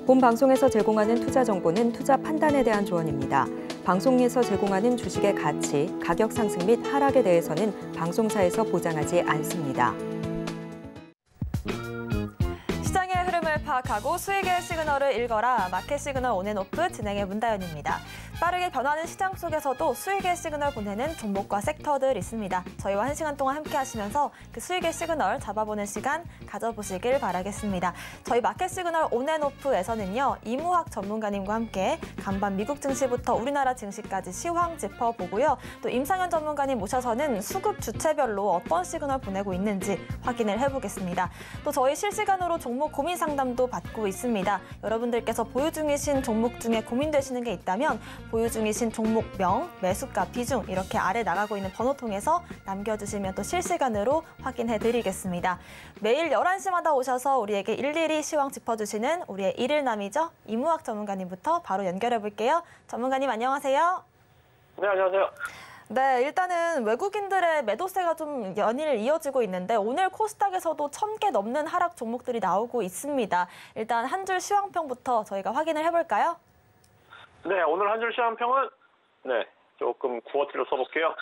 본 방송에서 제공하는 투자 정보는 투자 판단에 대한 조언입니다. 방송에서 제공하는 주식의 가치, 가격 상승 및 하락에 대해서는 방송사에서 보장하지 않습니다. 시장의 흐름을 파악하고 수익의 시그널을 읽어라. 마켓 시그널 온앤오프 진행의 문다연입니다. 빠르게 변하는 시장 속에서도 수익의 시그널 보내는 종목과 섹터들 있습니다. 저희와 1시간 동안 함께 하시면서 그 수익의 시그널 잡아보는 시간 가져보시길 바라겠습니다. 저희 마켓 시그널 온앤오프에서는요, 이무학 전문가님과 함께 간밤 미국 증시부터 우리나라 증시까지 시황 짚어보고요. 또 임상현 전문가님 모셔서는 수급 주체별로 어떤 시그널 보내고 있는지 확인을 해보겠습니다. 또 저희 실시간으로 종목 고민 상담도 받고 있습니다. 여러분들께서 보유 중이신 종목 중에 고민되시는 게 있다면 보유 중이신 종목명, 매수가, 비중 이렇게 아래 나가고 있는 번호 통해서 남겨주시면 또 실시간으로 확인해드리겠습니다. 매일 11시마다 오셔서 우리에게 일일이 시황 짚어주시는 우리의 일일남이죠. 이무학 전문가님부터 바로 연결해볼게요. 전문가님 안녕하세요. 네, 안녕하세요. 네, 일단은 외국인들의 매도세가 좀 연일 이어지고 있는데 오늘 코스닥에서도 1000개 넘는 하락 종목들이 나오고 있습니다. 일단 한 줄 시황평부터 저희가 확인을 해볼까요? 네, 오늘 한 줄 시황평은 조금 구어티로 써볼게요.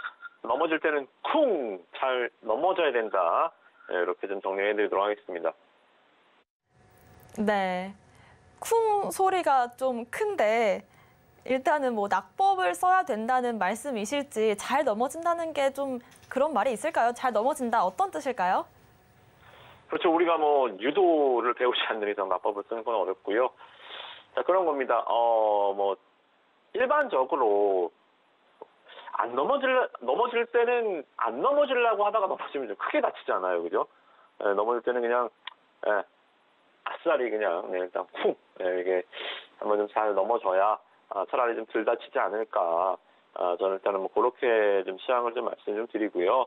넘어질 때는 쿵! 잘 넘어져야 된다. 이렇게 좀 정리해드리도록 하겠습니다. 네, 쿵 소리가 좀 큰데 일단은 뭐 낙법을 써야 된다는 말씀이실지 잘 넘어진다는 게 좀 그런 말이 있을까요? 잘 넘어진다 어떤 뜻일까요? 그렇죠. 우리가 뭐 유도를 배우지 않는 이상 낙법을 쓰는 건 어렵고요. 자, 그런 겁니다. 뭐 일반적으로 안 넘어질 때는 안 넘어지려고 하다가 넘어지면 좀 크게 다치잖아요. 그죠? 넘어질 때는 그냥 아싸리 그냥 일단 쿵 이게 한번 좀 잘 넘어져야 차라리 좀 덜 다치지 않을까. 저는 일단은 뭐 그렇게 좀 시향을 좀 말씀 좀 드리고요.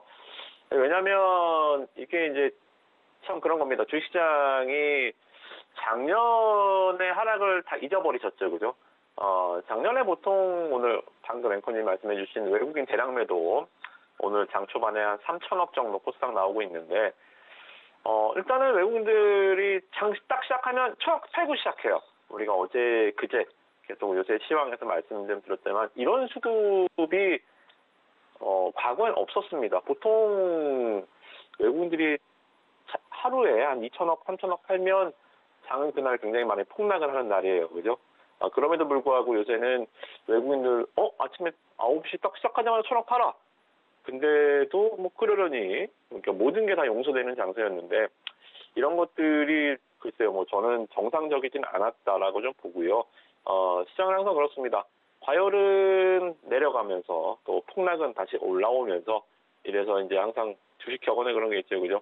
왜냐면 이게 이제 참 그런 겁니다. 주식시장이 작년에 하락을 다 잊어버리셨죠. 그죠? 작년에 보통 오늘 방금 앵커님 말씀해 주신 외국인 대량 매도 오늘 장 초반에 한 3천억 정도 코스닥 나오고 있는데 일단은 외국인들이 장 딱 시작하면 척 팔고 시작해요. 우리가 어제 그제 계속 요새 시황에서 말씀 좀 드렸지만 이런 수급이 과거엔 없었습니다. 보통 외국인들이 하루에 한 2천억, 3천억 팔면 장은 그날 굉장히 많이 폭락을 하는 날이에요. 그죠? 그럼에도 불구하고 요새는 외국인들 아침에 9시 딱 시작하자마자 1,000억 팔아. 근데도 뭐 그러려니 그러니까 모든 게 다 용서되는 장세였는데 이런 것들이 글쎄요 뭐 저는 정상적이진 않았다라고 좀 보고요. 시장은 항상 그렇습니다. 과열은 내려가면서 또 폭락은 다시 올라오면서 이래서 이제 항상 주식 격언에 그런 게 있죠. 그죠?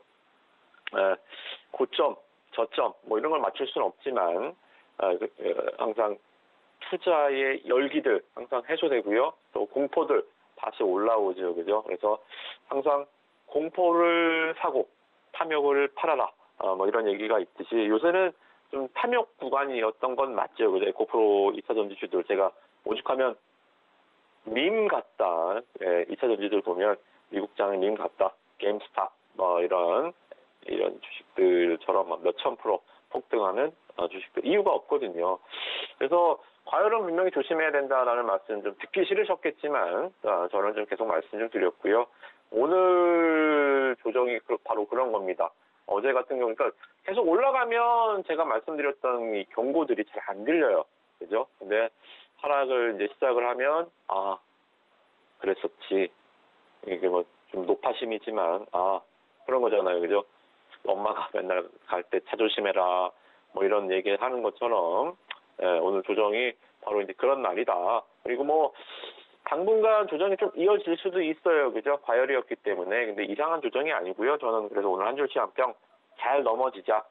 고점, 저점 뭐 이런 걸 맞출 수는 없지만 항상 투자의 열기들 항상 해소되고요. 또 공포들 다시 올라오죠. 그죠? 그래서 항상 공포를 사고 탐욕을 팔아라. 뭐 이런 얘기가 있듯이 요새는 좀 탐욕 구간이었던 건 맞죠. 그죠? 고프로 2차 전지주들 제가 오죽하면 밈 같다. 2차 전지들 보면 미국장의 밈 같다. 게임스탑 뭐 이런 주식들처럼 몇천 프로 폭등하는 주식들 이유가 없거든요. 그래서 과열은 분명히 조심해야 된다라는 말씀 좀 듣기 싫으셨겠지만 저는 좀 계속 말씀 좀 드렸고요. 오늘 조정이 바로 그런 겁니다. 어제 같은 경우 그러니까 계속 올라가면 제가 말씀드렸던 이 경고들이 잘 안 들려요. 그죠? 근데 하락을 이제 시작을 하면 그랬었지. 이게 뭐 좀 노파심이지만 그런 거잖아요. 그죠? 엄마가 맨날 갈 때 차 조심해라. 뭐 이런 얘기 하는 것처럼 오늘 조정이 바로 이제 그런 날이다. 그리고 뭐 당분간 조정이 좀 이어질 수도 있어요. 그죠? 과열이었기 때문에. 근데 이상한 조정이 아니고요. 저는 그래서 오늘 한 줄 시황평 잘 넘어지자.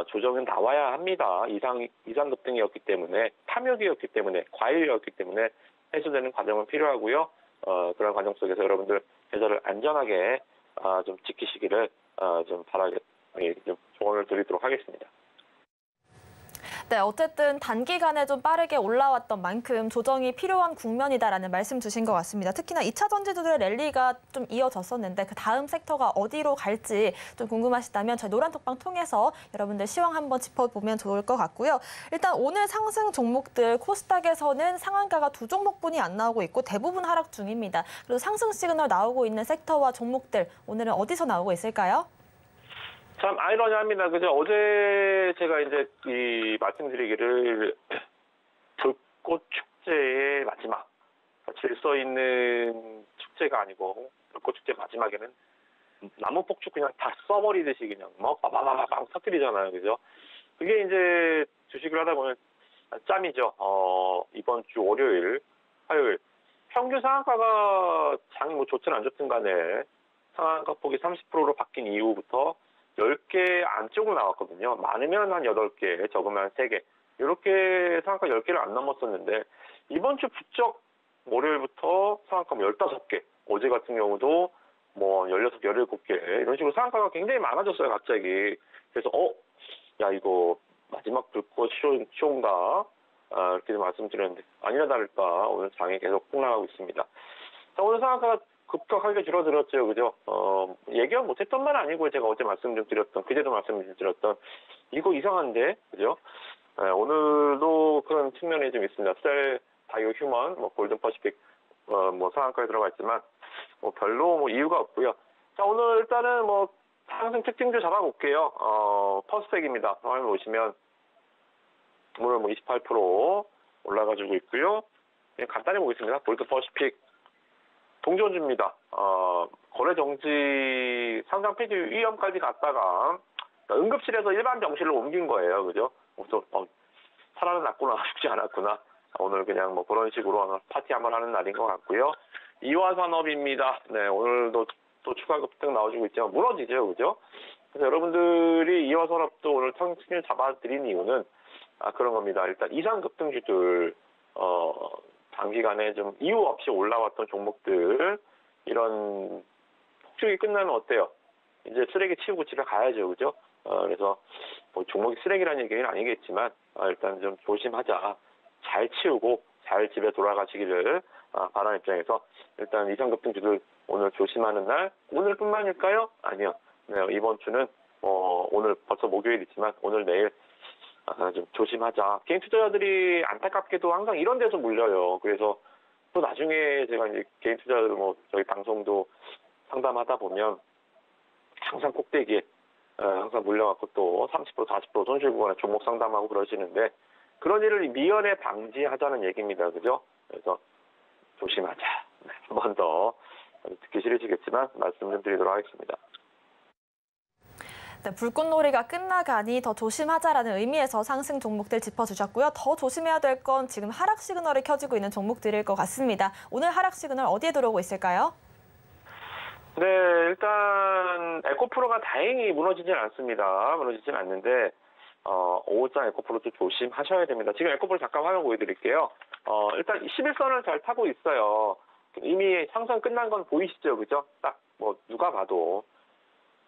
조정은 나와야 합니다. 이상 급등이었기 때문에, 탐욕이었기 때문에, 과열이었기 때문에 해소되는 과정은 필요하고요. 그런 과정 속에서 여러분들 계좌를 안전하게 좀 지키시기를 좀 조언을 드리도록 하겠습니다. 네, 어쨌든 단기간에 좀 빠르게 올라왔던 만큼 조정이 필요한 국면이다라는 말씀 주신 것 같습니다. 특히나 2차 전지주들의 랠리가 좀 이어졌었는데 그 다음 섹터가 어디로 갈지 좀 궁금하시다면 저희 노란톡방 통해서 여러분들 시황 한번 짚어보면 좋을 것 같고요. 일단 오늘 상승 종목들 코스닥에서는 상한가가 2종목뿐이 안 나오고 있고 대부분 하락 중입니다. 그리고 상승 시그널 나오고 있는 섹터와 종목들 오늘은 어디서 나오고 있을까요? 참 아이러니합니다. 그죠? 어제 제가 이제 말씀드리기를 불꽃 축제의 마지막, 질서 있는 축제가 아니고 불꽃 축제 마지막에는 나무 폭죽 그냥 다 써버리듯이 그냥 막 빠바바바방 터뜨리잖아요. 그죠? 그게 이제 주식을 하다 보면 짬이죠. 이번 주 월요일, 화요일 평균 상한가가 장이 뭐 좋든 안 좋든 간에 상한가 폭이 30%로 바뀐 이후부터 10개 안쪽으로 나왔거든요. 많으면 한 8개, 적으면 3개. 이렇게 상한가 10개를 안 넘었었는데 이번 주 부쩍 월요일부터 상한가 15개. 어제 같은 경우도 뭐 16, 17개 이런 식으로 상한가가 굉장히 많아졌어요. 갑자기. 그래서 야 이거 마지막 불꽃 쇼인가? 이렇게 말씀드렸는데 아니나 다를까 오늘 장이 계속 폭락하고 있습니다. 자, 오늘 상한가가 급격하게 줄어들었죠. 그죠? 예견 못했던 말 아니고 제가 어제 말씀 좀 드렸던, 그제도 말씀 좀 드렸던, 이거 이상한데? 그죠? 오늘도 그런 측면이 좀 있습니다. 셀, 바이오 휴먼, 뭐, 골든 퍼시픽, 뭐, 상한가에 들어가 있지만, 뭐, 별로 뭐, 이유가 없고요. 자, 오늘 일단은 뭐, 상승 특징 좀 잡아볼게요. 퍼스펙입니다. 화면 보시면, 오늘 뭐, 28% 올라가지고 있고요. 그냥 간단히 보겠습니다. 골든 퍼시픽. 동전주입니다. 거래 정지 상장 폐지 위험까지 갔다가 응급실에서 일반 병실로 옮긴 거예요. 그죠? 그래서 살아났구나, 죽지 않았구나. 오늘 그냥 뭐 그런 식으로 파티 한번 하는 날인 것 같고요. 이화산업입니다. 네, 오늘도 또 추가 급등 나와주고 있지만 무너지죠. 그죠? 그래서 여러분들이 이화산업도 오늘 턱을 잡아드린 이유는 그런 겁니다. 일단 이상 급등주들 단기간에 좀 이유 없이 올라왔던 종목들 이런 폭죽이 끝나면 어때요? 이제 쓰레기 치우고 집에 가야죠, 그죠? 그래서 뭐 종목이 쓰레기라는 얘기는 아니겠지만 일단 좀 조심하자. 잘 치우고 잘 집에 돌아가시기를 바라는 입장에서 일단 이상급등주들 오늘 조심하는 날 오늘뿐만일까요? 아니요. 네, 이번 주는 오늘 벌써 목요일이지만 오늘 내일 좀 조심하자. 개인 투자자들이 안타깝게도 항상 이런 데서 물려요. 그래서 또 나중에 제가 이제 개인 투자자들 뭐 저희 방송도 상담하다 보면 항상 꼭대기에 항상 물려갖고 또 30%, 40% 손실 구간에 종목 상담하고 그러시는데 그런 일을 미연에 방지하자는 얘기입니다. 그죠? 그래서 조심하자. 한 번 더 듣기 싫으시겠지만 말씀 좀 드리도록 하겠습니다. 네, 불꽃놀이가 끝나가니 더 조심하자라는 의미에서 상승 종목들 짚어주셨고요. 더 조심해야 될 건 지금 하락 시그널이 켜지고 있는 종목들일 것 같습니다. 오늘 하락 시그널 어디에 들어오고 있을까요? 네, 일단 에코프로가 다행히 무너지진 않습니다. 무너지진 않는데 5호장 에코프로도 조심하셔야 됩니다. 지금 에코프로 잠깐 화면 보여드릴게요. 일단 11선을 잘 타고 있어요. 이미 상승 끝난 건 보이시죠? 그죠? 딱 뭐 누가 봐도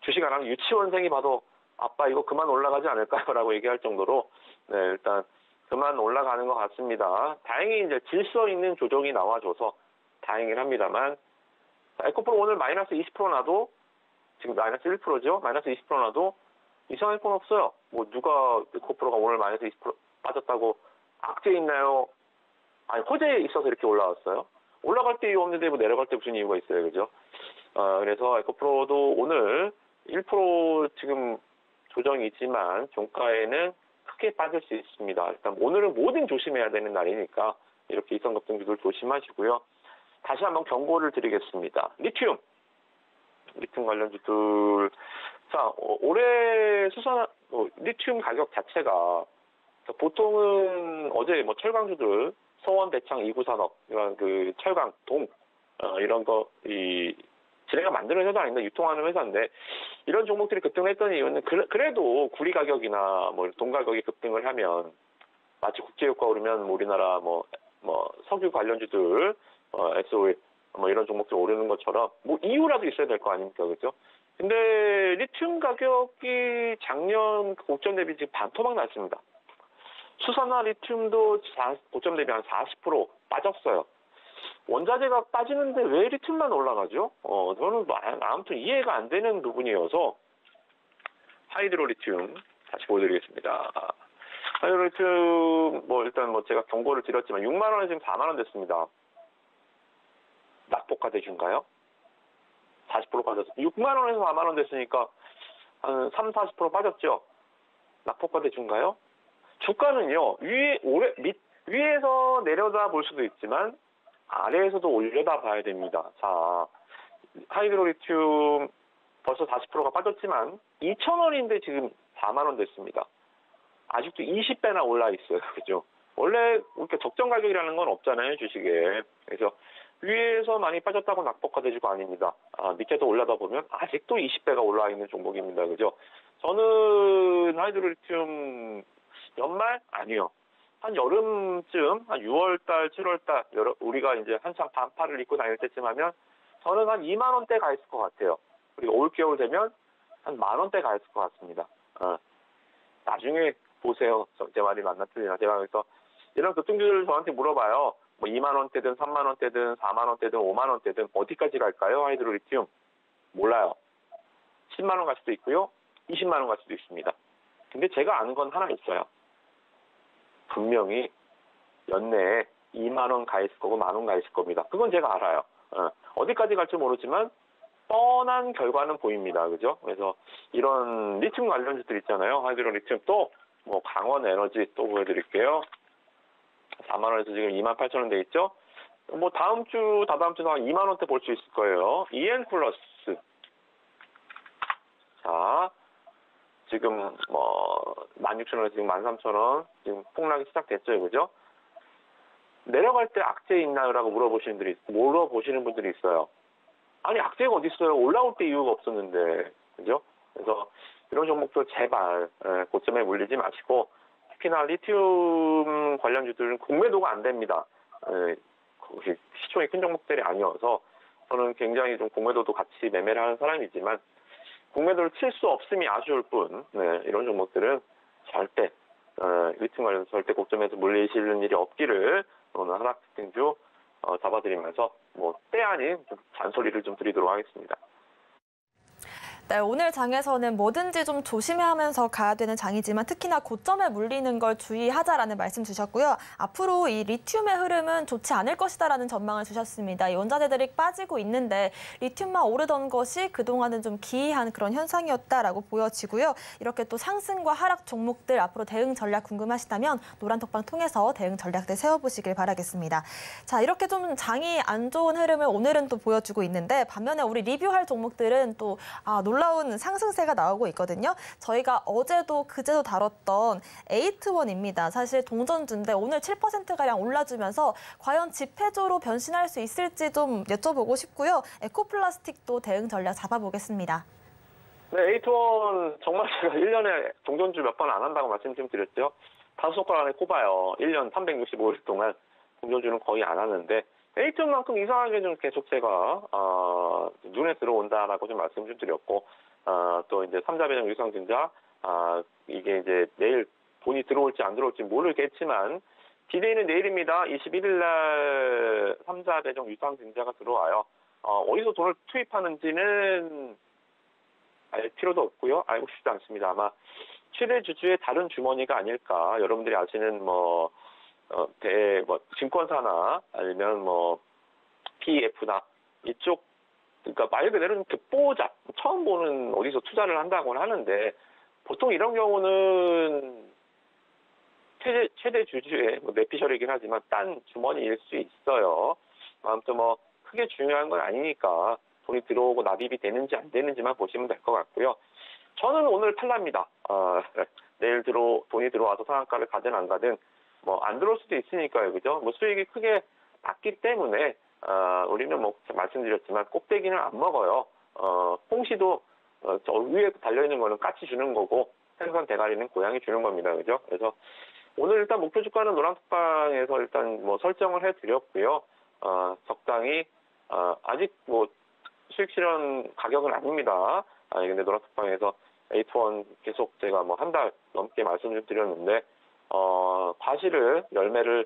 주식 안 하는 유치원생이 봐도 아빠 이거 그만 올라가지 않을까요? 라고 얘기할 정도로 네, 일단 그만 올라가는 것 같습니다. 다행히 이제 질서 있는 조정이 나와줘서 다행이긴 합니다만 에코프로 오늘 마이너스 20% 나도 지금 마이너스 1%죠? 마이너스 20% 나도 이상할 건 없어요. 뭐 누가 에코프로가 오늘 마이너스 20% 빠졌다고 악재 있나요? 아니 호재에 있어서 이렇게 올라왔어요. 올라갈 때 이유 없는데 뭐 내려갈 때 무슨 이유가 있어요. 그죠? 그래서 에코프로도 오늘 1% 지금 조정이지만 종가에는 크게 빠질 수 있습니다. 일단 오늘은 뭐든 조심해야 되는 날이니까 이렇게 이성급등주들 조심하시고요. 다시 한번 경고를 드리겠습니다. 리튬 관련주들. 자, 올해 리튬 가격 자체가 보통은 어제 뭐 철강주들 서원, 대창, 이구산업 이런 그 철강, 동 이런 거 지네가 만드는 회사 아닌데 유통하는 회사인데 이런 종목들이 급등했던 이유는 그래도 구리 가격이나 뭐 동 가격이 급등을 하면 마치 국제유가 오르면 뭐 우리나라 뭐 석유 관련주들 SOE 뭐 이런 종목들 오르는 것처럼 뭐 이유라도 있어야 될 거 아닙니까, 그죠? 근데 리튬 가격이 작년 고점 대비 지금 반토막 났습니다. 수산화 리튬도 고점 대비 한 40% 빠졌어요. 원자재가 빠지는데 왜 리튬만 올라가죠? 저는 아무튼 이해가 안 되는 부분이어서 하이드로 리튬 다시 보여드리겠습니다. 하이드로 리튬 일단 제가 경고를 드렸지만 6만 원에 지금 4만 원 됐습니다. 낙폭과 대주인가요? 40% 빠졌어요. 6만 원에서 4만 원 됐으니까 한 30-40% 빠졌죠. 낙폭과 대주인가요? 주가는요, 위에서 내려다 볼 수도 있지만 아래에서도 올려다 봐야 됩니다. 자, 하이드로 리튬 벌써 40%가 빠졌지만 2,000원인데 지금 4만 원 됐습니다. 아직도 20배나 올라 있어요. 그죠? 원래 이렇게 적정 가격이라는 건 없잖아요, 주식에. 그래서 위에서 많이 빠졌다고 낙폭화되지가 아닙니다. 밑에도 올라다 보면 아직도 20배가 올라와 있는 종목입니다. 그죠? 저는 하이드로 리튬 연말? 아니요. 한 여름쯤, 한 6월달, 7월달, 우리가 이제 한참 반팔을 입고 다닐 때쯤 하면 저는 한 2만 원대 가 있을 것 같아요. 그리고 올겨울 되면 한 만 원대 가 있을 것 같습니다. 나중에 보세요. 제 말이 맞나 틀리나. 제가 그래서 이런 급등주를 저한테 물어봐요. 2만 원대든 3만 원대든 4만 원대든 5만 원대든 어디까지 갈까요? 하이드로 리튬. 몰라요. 10만 원 갈 수도 있고요. 20만 원 갈 수도 있습니다. 근데 제가 아는 건 하나 있어요. 분명히 연내에 2만 원 가 있을 거고 만 원 가 있을 겁니다. 그건 제가 알아요. 어디까지 갈지 모르지만 뻔한 결과는 보입니다. 그죠? 그래서 이런 리튬 관련주들 있잖아요. 하이드로 리튬 또 강원 에너지 또 보여드릴게요. 4만 원에서 지금 28,000원 돼 있죠? 다음 주, 다다음 주도 한 2만 원대 볼 수 있을 거예요. EN 플러스. 자, 지금 16,000원에서 지금 13,000원 지금 폭락이 시작됐죠, 그죠? 내려갈 때 악재 있나요라고 물어보시는 분들이 있어요. 아니, 악재가 어디 있어요? 올라올 때 이유가 없었는데, 그죠? 그래서 이런 종목도 제발 고점에 물리지 마시고, 특히나 리튬 관련주들은 공매도가 안 됩니다. 시총이 큰 종목들이 아니어서 저는 굉장히 좀 공매도도 같이 매매를 하는 사람이지만 공매도를 칠 수 없음이 아쉬울 뿐, 이런 종목들은 절대 리튬 관련 절대 고점에서 물리시는 일이 없기를 오늘 하락 특징주 잡아드리면서 때 아닌 좀 잔소리를 좀 드리도록 하겠습니다. 네, 오늘 장에서는 뭐든지 좀 조심하면서 가야 되는 장이지만 특히나 고점에 물리는 걸 주의하자라는 말씀 주셨고요. 앞으로 이 리튬의 흐름은 좋지 않을 것이다라는 전망을 주셨습니다. 이 원자재들이 빠지고 있는데 리튬만 오르던 것이 그동안은 좀 기이한 그런 현상이었다라고 보여지고요. 이렇게 또 상승과 하락 종목들 앞으로 대응 전략 궁금하시다면 노란톡방 통해서 대응 전략들 세워보시길 바라겠습니다. 자, 이렇게 좀 장이 안 좋은 흐름을 오늘은 또 보여주고 있는데 반면에 우리 리뷰할 종목들은 또 놀라운 상승세가 나오고 있거든요. 저희가 어제도 그제도 다뤘던 에이트원입니다. 사실 동전주인데 오늘 7%가량 올라주면서 과연 지폐조로 변신할 수 있을지 좀 여쭤보고 싶고요. 에코플라스틱도 대응 전략 잡아보겠습니다. 네, 에이트원 정말 제가 1년에 동전주 몇 번 안 한다고 말씀 좀 드렸죠. 5손가락 안에 꼽아요. 1년 365일 동안 동전주는 거의 안 하는데 에이트원만큼 이상하게 좀 계속 제가 눈에 들어온다라고 좀 말씀 좀 드렸고 또 이제 3자 배정 유상증자 이게 이제 내일 돈이 들어올지 안 들어올지 모르겠지만 디데이는 내일입니다. 21일 날 3자 배정 유상증자가 들어와요. 어디서 돈을 투입하는지는 알 필요도 없고요. 알고 싶지 않습니다. 아마 최대 주주의 다른 주머니가 아닐까. 여러분들이 아시는 증권사나 아니면 PEF나 이쪽 그러니까 말 그대로 좀 듣보잡 처음 보는 어디서 투자를 한다고는 하는데 보통 이런 경우는 최대 주주의 내피셜이긴 하지만 딴 주머니일 수 있어요. 아무튼 크게 중요한 건 아니니까 돈이 들어오고 납입이 되는지 안 되는지만 보시면 될 것 같고요. 저는 오늘 탈납니다. 내일 돈이 들어와서 상한가를 가든 안 가든 안 들어올 수도 있으니까요, 그죠? 수익이 크게 났기 때문에 우리는 말씀드렸지만 꼭대기는 안 먹어요. 홍시도 저 위에 달려 있는 거는 까치 주는 거고 생선 대가리는 고양이 주는 겁니다, 그죠? 그래서 오늘 일단 목표 주가는 노란톡방에서 일단 설정을 해드렸고요. 적당히 아직 수익 실현 가격은 아닙니다. 근데 노란톡방에서 에이트원 계속 제가 한 달 넘게 말씀 좀 드렸는데 사실은 열매를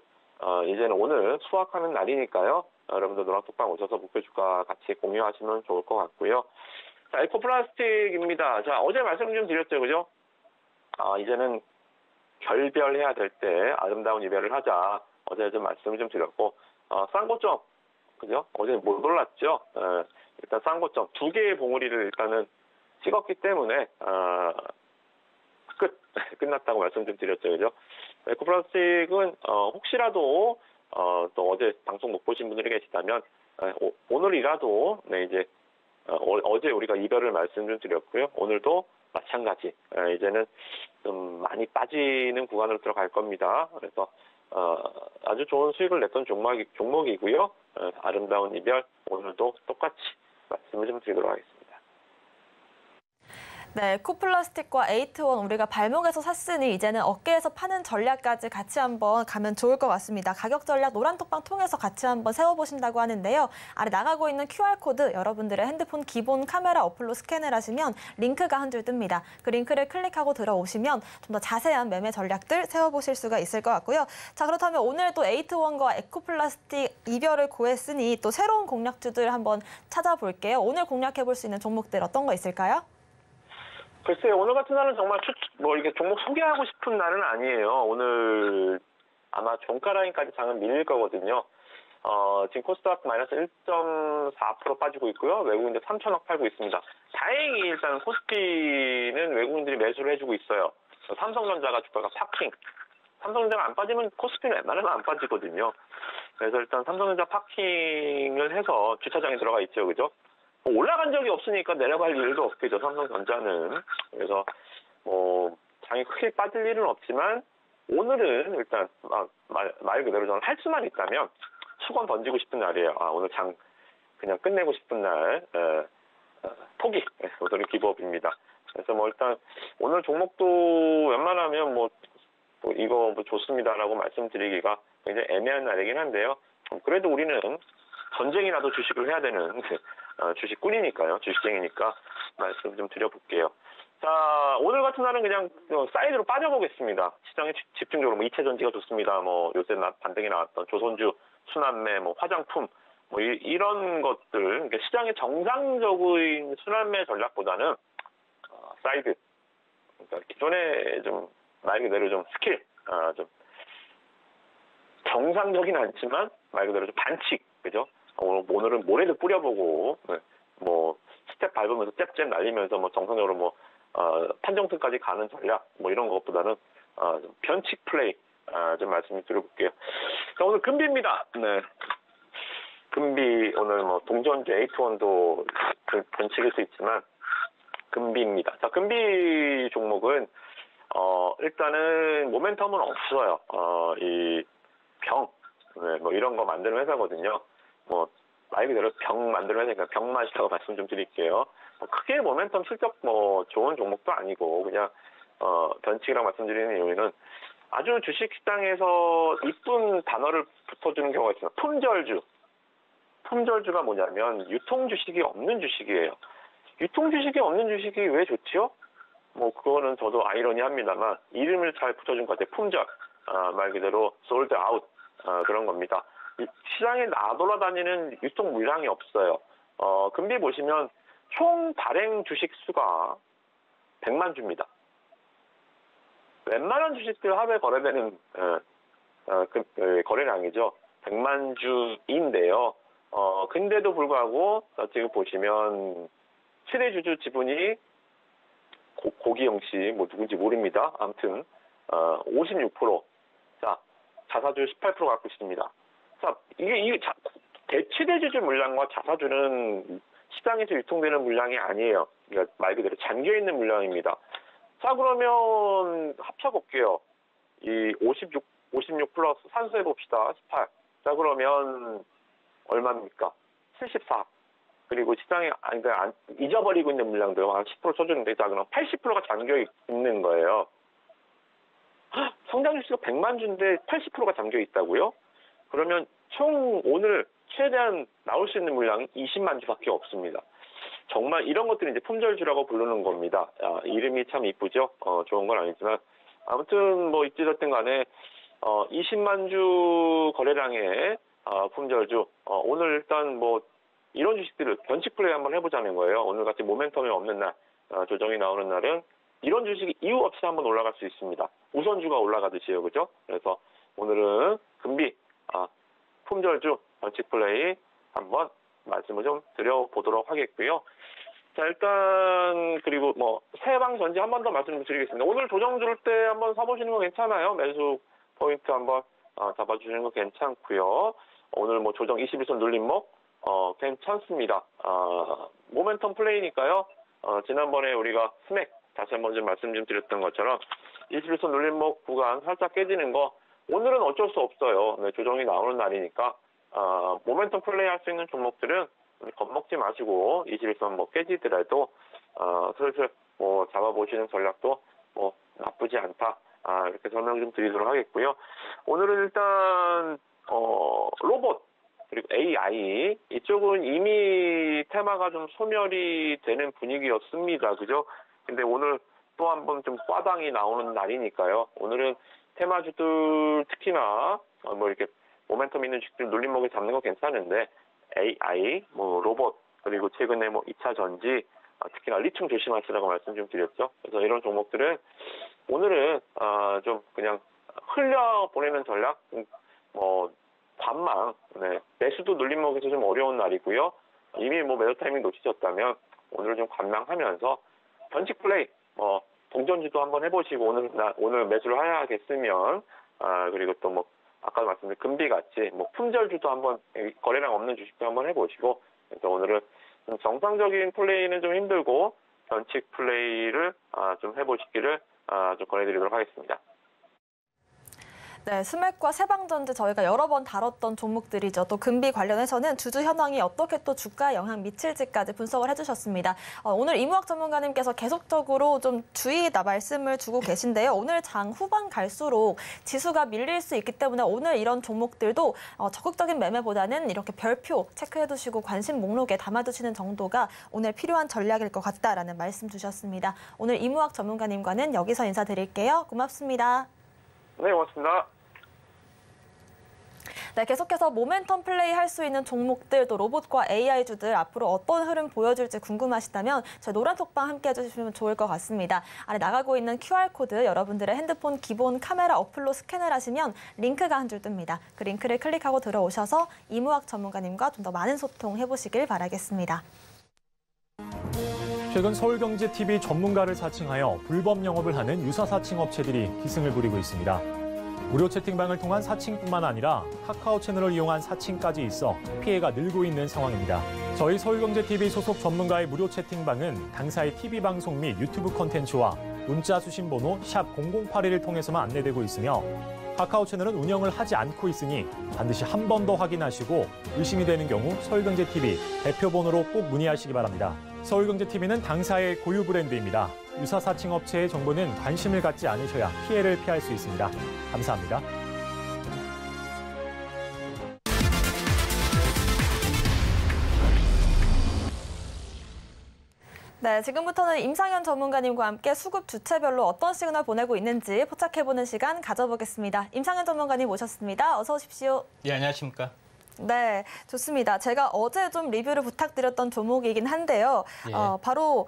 이제는 오늘 수확하는 날이니까요. 여러분들 노랑톡방 오셔서 목표 주가 같이 공유하시면 좋을 것 같고요. 자, 에코플라스틱입니다. 자, 어제 말씀 좀 드렸죠, 그죠? 이제는 결별해야 될 때 아름다운 이별을 하자. 어제 좀 말씀을 좀 드렸고, 쌍고점, 그죠? 어제 못 올랐죠? 일단 쌍고점, 2개의 봉우리를 일단은 찍었기 때문에, 끝났다고 말씀 좀 드렸죠, 그죠? 에코플라스틱은, 혹시라도, 또 어제 방송 못 보신 분들이 계시다면, 오늘이라도, 네, 이제, 어제 우리가 이별을 말씀 좀 드렸고요. 오늘도 마찬가지. 이제는 좀 많이 빠지는 구간으로 들어갈 겁니다. 그래서 아주 좋은 수익을 냈던 종목이고요. 아름다운 이별 오늘도 똑같이 말씀을 좀 드리도록 하겠습니다. 네, 에코플라스틱과 에이트원 우리가 발목에서 샀으니 이제는 어깨에서 파는 전략까지 같이 한번 가면 좋을 것 같습니다. 가격 전략 노란톡방 통해서 같이 한번 세워보신다고 하는데요. 아래 나가고 있는 QR코드 여러분들의 핸드폰 기본 카메라 어플로 스캔을 하시면 링크가 한 줄 뜹니다. 그 링크를 클릭하고 들어오시면 좀 더 자세한 매매 전략들 세워보실 수가 있을 것 같고요. 자, 그렇다면 오늘 또 에이트원과 에코플라스틱 이별을 고했으니 또 새로운 공략주들 한번 찾아볼게요. 오늘 공략해볼 수 있는 종목들 어떤 거 있을까요? 글쎄요, 오늘 같은 날은 정말 이렇게 종목 소개하고 싶은 날은 아니에요. 오늘 아마 종가 라인까지 장은 밀릴 거거든요. 지금 코스닥 마이너스 1.4% 빠지고 있고요. 외국인들 3천억 팔고 있습니다. 다행히 일단 코스피는 외국인들이 매수를 해주고 있어요. 삼성전자가 주가가 파킹. 삼성전자가 안 빠지면 코스피는 웬만하면 안 빠지거든요. 그래서 일단 삼성전자 파킹을 해서 주차장에 들어가 있죠, 그죠? 올라간 적이 없으니까 내려갈 일도 없겠죠, 삼성전자는. 그래서 장이 크게 빠질 일은 없지만 오늘은 일단 말 그대로 저는 할 수만 있다면 수건 던지고 싶은 날이에요. 오늘 장 그냥 끝내고 싶은 날 포기 오늘은 기법입니다. 그래서 일단 오늘 종목도 웬만하면 이거 좋습니다라고 말씀드리기가 굉장히 애매한 날이긴 한데요. 그래도 우리는 전쟁이라도 주식을 해야 되는 주식꾼이니까요. 주식쟁이니까 말씀 좀 드려볼게요. 자, 오늘 같은 날은 그냥 사이드로 빠져보겠습니다. 시장에 집중적으로 이체전지가 좋습니다. 요새 반등이 나왔던 조선주, 순환매, 화장품, 이런 것들, 그러니까 시장의 정상적인 순환매 전략보다는 사이드, 그러니까 기존에 좀 말 그대로 좀 스킬, 좀 정상적이진 않지만 말 그대로 좀 반칙, 그죠? 오늘은 모래도 뿌려보고, 스텝 밟으면서 잽잽 날리면서 정상적으로 판정승까지 가는 전략, 이런 것보다는, 좀 변칙 플레이, 좀 말씀을 드려볼게요. 자, 오늘 금비입니다. 네. 금비, 오늘 동전주 에이트원도 변칙일 수 있지만, 금비입니다. 자, 금비 종목은, 일단은 모멘텀은 없어요. 이런 거 만드는 회사거든요. 말 그대로 병 만드는 회사니까 병맛이라고 말씀 좀 드릴게요. 크게 모멘텀 실적 좋은 종목도 아니고, 그냥, 변칙이라고 말씀드리는 이유는 아주 주식시장에서 이쁜 단어를 붙어주는 경우가 있습니다. 품절주. 품절주가 뭐냐면 유통주식이 없는 주식이에요. 유통주식이 없는 주식이 왜 좋지요? 그거는 저도 아이러니합니다만 이름을 잘 붙여준 것 같아요. 품절. 말 그대로 sold out. 그런 겁니다. 시장에 나돌아다니는 유통 물량이 없어요. 금비 보시면 총 발행 주식 수가 100만 주입니다. 웬만한 주식들 하루에 거래되는 거래량이죠. 100만 주인데요. 근데도 불구하고 지금 보시면 최대 주주 지분이 고기영 씨 누군지 모릅니다. 아무튼 56%. 자, 자사주 18% 갖고 있습니다. 자, 이게 최대 주주 물량과 자사주는 시장에서 유통되는 물량이 아니에요. 그러니까 말 그대로 잠겨있는 물량입니다. 자, 그러면 합쳐볼게요. 이 56 플러스 산수해 봅시다. 18. 자, 그러면 얼마입니까? 74. 그리고 시장에 잊어버리고 있는 물량들 한 10% 쳐주는데, 자, 그럼 80%가 잠겨 있는 거예요. 성장 주수가 100만 주인데 80%가 잠겨 있다고요? 그러면 총 오늘 최대한 나올 수 있는 물량이 20만 주밖에 없습니다. 정말 이런 것들이 이제 품절주라고 부르는 겁니다. 이름이 참 이쁘죠? 좋은 건 아니지만. 아무튼, 어찌됐든 간에, 20만 주 거래량의 품절주. 오늘 일단 뭐 이런 주식들을 변칙 플레이 한번 해보자는 거예요. 오늘같이 모멘텀이 없는 날, 조정이 나오는 날은 이런 주식이 이유 없이 한번 올라갈 수 있습니다. 우선주가 올라가듯이요, 그죠? 그래서 오늘은 금비, 품절주, 변칙 플레이 한번 말씀을 좀 드려보도록 하겠고요. 자, 일단, 그리고 뭐, 세방 전지 한 번 더 말씀드리겠습니다. 오늘 조정 줄 때 한번 사보시는 거 괜찮아요. 매수 포인트 한번 잡아주시는 거 괜찮고요. 오늘 뭐 조정 21선 눌림목, 괜찮습니다. 모멘텀 플레이니까요. 지난번에 우리가 스맥, 다시 한번 좀 말씀 좀 드렸던 것처럼 21선 눌림목 구간 살짝 깨지는 거, 오늘은 어쩔 수 없어요. 네, 조정이 나오는 날이니까, 모멘텀 플레이 할 수 있는 종목들은 겁먹지 마시고 21선 뭐 깨지더라도 슬슬 뭐 잡아보시는 전략도 뭐 나쁘지 않다. 이렇게 설명 좀 드리도록 하겠고요. 오늘은 일단 로봇 그리고 AI 이쪽은 이미 테마가 좀 소멸이 되는 분위기였습니다. 그죠? 근데 오늘 또 한 번 좀 과당이 나오는 날이니까요. 오늘은 테마주들 특히나 뭐 이렇게 모멘텀 있는 주식들 눌림목에 잡는 거 괜찮은데 AI, 뭐 로봇, 그리고 최근에 뭐 2차 전지, 특히나 리튬 조심하시라고 말씀 좀 드렸죠. 그래서 이런 종목들은 오늘은 좀 그냥 흘려 보내는 전략, 뭐 관망, 네. 매수도 눌림목에서 좀 어려운 날이고요. 이미 뭐 매도 타이밍 놓치셨다면 오늘은 좀 관망하면서 변칙 플레이, 동전주도 한번 해보시고 오늘 매수를 해야겠으면 그리고 또 뭐 아까 말씀드린 금비같이 뭐 품절주도 한번 거래량 없는 주식도 한번 해보시고 그래서 오늘은 좀 정상적인 플레이는 좀 힘들고 변칙 플레이를 좀 해보시기를 좀 권해드리도록 하겠습니다. 네, 스맥과 세방전지 저희가 여러 번 다뤘던 종목들이죠. 또 금비 관련해서는 주주 현황이 어떻게 또 주가에 영향 미칠지까지 분석을 해주셨습니다. 오늘 이무학 전문가님께서 계속적으로 좀 주의다 말씀을 주고 계신데요. 오늘 장 후반 갈수록 지수가 밀릴 수 있기 때문에 오늘 이런 종목들도 적극적인 매매보다는 이렇게 별표 체크해두시고 관심 목록에 담아두시는 정도가 오늘 필요한 전략일 것 같다라는 말씀 주셨습니다. 오늘 이무학 전문가님과는 여기서 인사드릴게요. 고맙습니다. 네, 고맙습니다. 네, 계속해서 모멘텀 플레이 할 수 있는 종목들, 또 로봇과 AI주들 앞으로 어떤 흐름 보여줄지 궁금하시다면 저희 노란톡방 함께 해주시면 좋을 것 같습니다. 아래 나가고 있는 QR코드 여러분들의 핸드폰 기본 카메라 어플로 스캔을 하시면 링크가 한 줄 뜹니다. 그 링크를 클릭하고 들어오셔서 이무학 전문가님과 좀 더 많은 소통해보시길 바라겠습니다. 최근 서울경제TV 전문가를 사칭하여 불법 영업을 하는 유사 사칭 업체들이 기승을 부리고 있습니다. 무료 채팅방을 통한 사칭뿐만 아니라 카카오 채널을 이용한 사칭까지 있어 피해가 늘고 있는 상황입니다. 저희 서울경제TV 소속 전문가의 무료 채팅방은 당사의 TV방송 및 유튜브 콘텐츠와 문자 수신 번호 샵 0081을 통해서만 안내되고 있으며 카카오 채널은 운영을 하지 않고 있으니 반드시 한 번 더 확인하시고 의심이 되는 경우 서울경제TV 대표번호로 꼭 문의하시기 바랍니다. 서울경제TV는 당사의 고유 브랜드입니다. 유사 사칭 업체의 정보는 관심을 갖지 않으셔야 피해를 피할 수 있습니다. 감사합니다. 네, 지금부터는 임상현 전문가님과 함께 수급 주체별로 어떤 시그널 보내고 있는지 포착해보는 시간 가져보겠습니다. 임상현 전문가님 모셨습니다. 어서 오십시오. 예, 안녕하십니까. 네, 좋습니다. 제가 어제 좀 리뷰를 부탁드렸던 종목이긴 한데요. 예. 바로